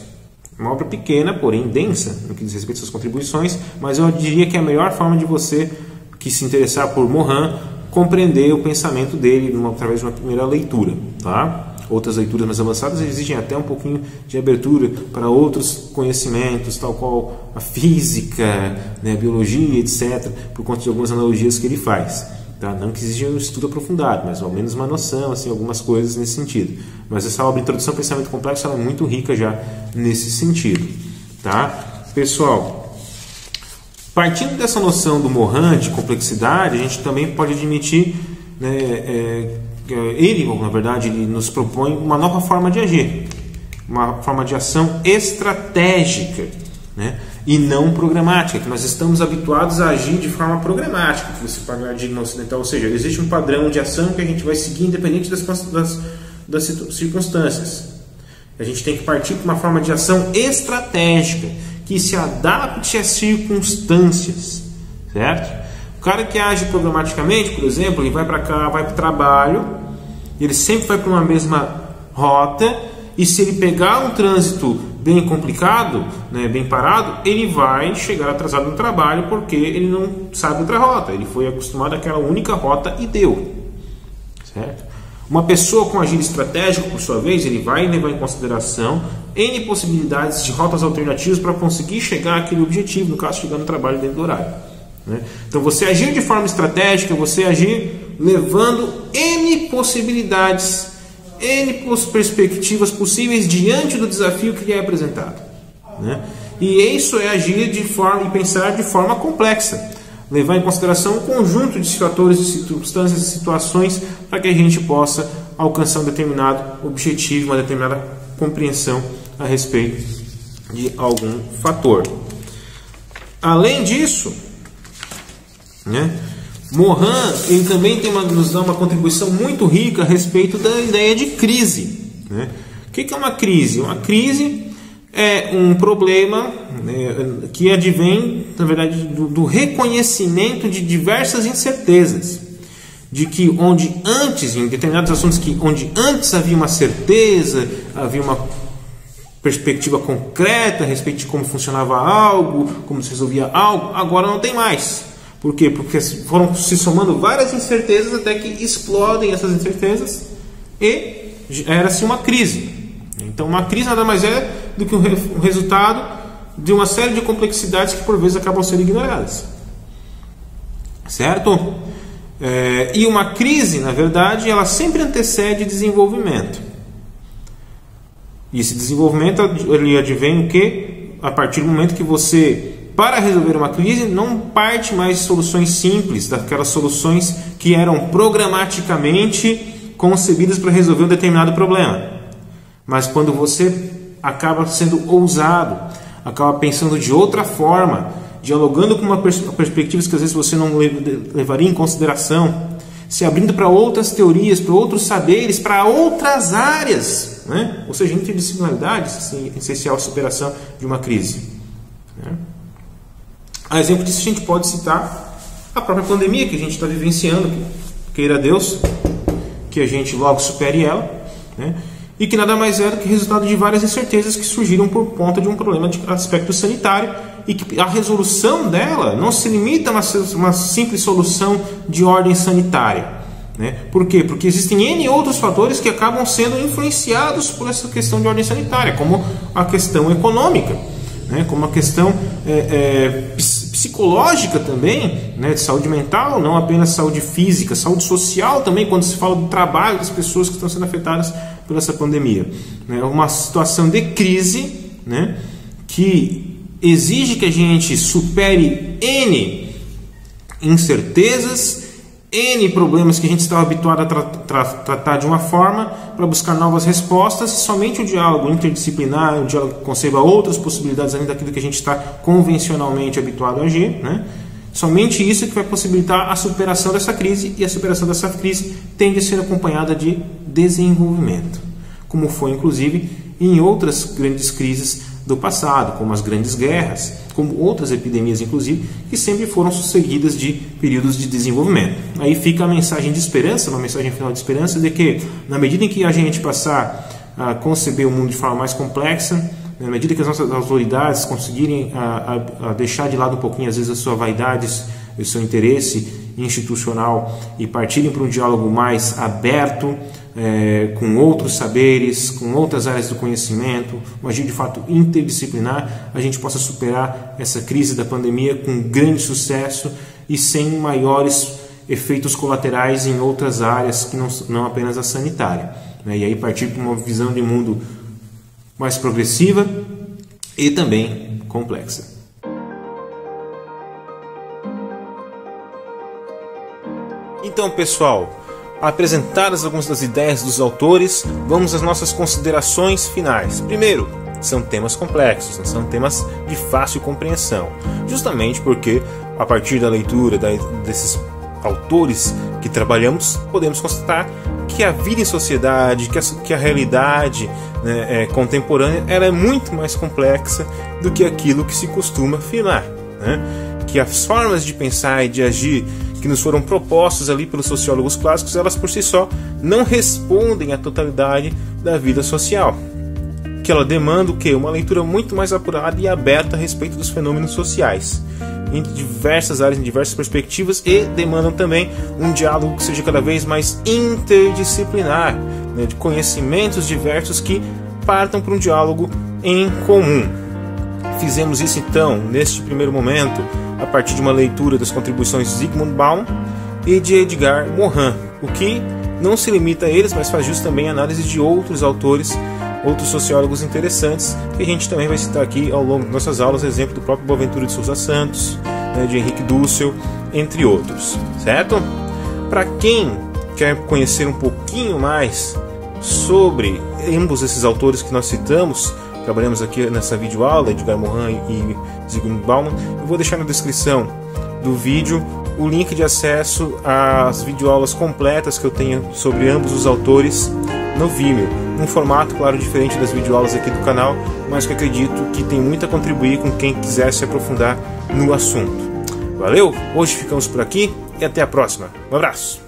Uma obra pequena, porém densa, no que diz respeito às suas contribuições, mas eu diria que é a melhor forma de você, que se interessar por Morin, compreender o pensamento dele através de uma primeira leitura. Tá? Outras leituras mais avançadas exigem até um pouquinho de abertura para outros conhecimentos, tal qual a física, né, a biologia, etc., por conta de algumas analogias que ele faz. Tá? Não que exija um estudo aprofundado, mas ao menos uma noção, assim, algumas coisas nesse sentido. Mas essa obra Introdução ao Pensamento Complexo ela é muito rica já nesse sentido. Tá? Pessoal, Partindo dessa noção do Mohan, de complexidade, a gente também pode admitir, né, ele, na verdade, ele nos propõe uma nova forma de agir, uma forma de ação estratégica, né, e não programática, que nós estamos habituados a agir de forma programática, que você paradigma ocidental, ou seja, existe um padrão de ação que a gente vai seguir independente das circunstâncias. A gente tem que partir para uma forma de ação estratégica, que se adapte às circunstâncias, certo? O cara que age programaticamente, por exemplo, ele vai para cá, vai para o trabalho, ele sempre vai para uma mesma rota, e se ele pegar um trânsito bem complicado, né, bem parado, ele vai chegar atrasado no trabalho porque ele não sabe outra rota, ele foi acostumado àquela única rota e deu, certo? Uma pessoa com agir estratégico, por sua vez, ele vai levar em consideração N possibilidades de rotas alternativas para conseguir chegar àquele objetivo, no caso, chegar no trabalho dentro do horário, né? Então, você agir de forma estratégica, você agir levando N possibilidades, N perspectivas possíveis diante do desafio que lhe é apresentado, né? E isso é agir de forma e pensar de forma complexa. Levar em consideração um conjunto de fatores, de circunstâncias e situações para que a gente possa alcançar um determinado objetivo, uma determinada compreensão a respeito de algum fator. Além disso, né, Mohan ele também nos dá uma contribuição muito rica a respeito da ideia de crise, né? O que é uma crise? Uma crise é um problema, né, que advém, na verdade, do reconhecimento de diversas incertezas, de que onde antes, em determinados assuntos, onde antes havia uma certeza, havia uma perspectiva concreta a respeito de como funcionava algo, como se resolvia algo, agora não tem mais. Por quê? Porque foram se somando várias incertezas até que explodem essas incertezas e era-se uma crise. Então, uma crise nada mais é do que um resultado de uma série de complexidades que por vezes acabam sendo ignoradas, certo? E uma crise, na verdade, ela sempre antecede desenvolvimento. E esse desenvolvimento ele advém o quê? A partir do momento que você, para resolver uma crise, não parte mais de soluções simples, daquelas soluções que eram programaticamente concebidas para resolver um determinado problema. Mas quando você acaba sendo ousado, acaba pensando de outra forma, dialogando com uma perspectivas que às vezes você não levaria em consideração, se abrindo para outras teorias, para outros saberes, para outras áreas, né? Ou seja, interdisciplinaridade, essencial à superação de uma crise, né? A exemplo disso, a gente pode citar a própria pandemia que a gente está vivenciando, queira Deus que a gente logo supere ela, né? E que nada mais é do que resultado de várias incertezas que surgiram por conta de um problema de aspecto sanitário e que a resolução dela não se limita a uma simples solução de ordem sanitária, né? Por quê? Porque existem N outros fatores que acabam sendo influenciados por essa questão de ordem sanitária, como a questão econômica, né? Como a questão psicológica também, né? De saúde mental, não apenas saúde física, saúde social também, quando se fala do trabalho das pessoas que estão sendo afetadas por essa pandemia. É uma situação de crise, né, que exige que a gente supere N incertezas, N problemas que a gente estava habituado a tratar de uma forma para buscar novas respostas, e somente o diálogo interdisciplinar, o diálogo que conceba outras possibilidades além daquilo que a gente está convencionalmente habituado a agir, né? Somente isso que vai possibilitar a superação dessa crise, e a superação dessa crise tende a ser acompanhada de desenvolvimento, como foi inclusive em outras grandes crises do passado, como as grandes guerras, como outras epidemias inclusive, que sempre foram sucedidas de períodos de desenvolvimento. Aí fica a mensagem de esperança, uma mensagem final de esperança, de que na medida em que a gente passar a conceber o mundo de forma mais complexa, na medida que as nossas autoridades conseguirem a deixar de lado um pouquinho, às vezes, as suas vaidades, o seu interesse institucional e partirem para um diálogo mais aberto, com outros saberes, com outras áreas do conhecimento, um agir de fato interdisciplinar, a gente possa superar essa crise da pandemia com grande sucesso e sem maiores efeitos colaterais em outras áreas que não apenas a sanitária, né? E aí partir para uma visão de mundo mais progressiva e também complexa. Então, pessoal, apresentadas algumas das ideias dos autores, vamos às nossas considerações finais. Primeiro, são temas complexos, são temas de fácil compreensão, justamente porque a partir da leitura desses autores que trabalhamos, podemos constatar que a vida em sociedade, que a realidade, né, contemporânea, ela é muito mais complexa do que aquilo que se costuma afirmar, né? Que as formas de pensar e de agir que nos foram propostas ali pelos sociólogos clássicos, elas por si só não respondem à totalidade da vida social. Que ela demanda o quê? Uma leitura muito mais apurada e aberta a respeito dos fenômenos sociais, em diversas áreas, em diversas perspectivas, e demandam também um diálogo que seja cada vez mais interdisciplinar, né, de conhecimentos diversos que partam para um diálogo em comum. Fizemos isso então, neste primeiro momento, a partir de uma leitura das contribuições de Zygmunt Bauman e de Edgar Morin, o que não se limita a eles, mas faz jus também a análise de outros autores, outros sociólogos interessantes, que a gente também vai citar aqui ao longo de nossas aulas, exemplo do próprio Boaventura de Sousa Santos, né, de Henrique Dussel, entre outros, certo? Para quem quer conhecer um pouquinho mais sobre ambos esses autores que nós citamos, trabalhamos aqui nessa videoaula, Edgar Morin e Zygmunt Bauman, eu vou deixar na descrição do vídeo o link de acesso às videoaulas completas que eu tenho sobre ambos os autores no Vimeo, um formato, claro, diferente das videoaulas aqui do canal, mas que acredito que tem muito a contribuir com quem quiser se aprofundar no assunto. Valeu? Hoje ficamos por aqui e até a próxima. Um abraço!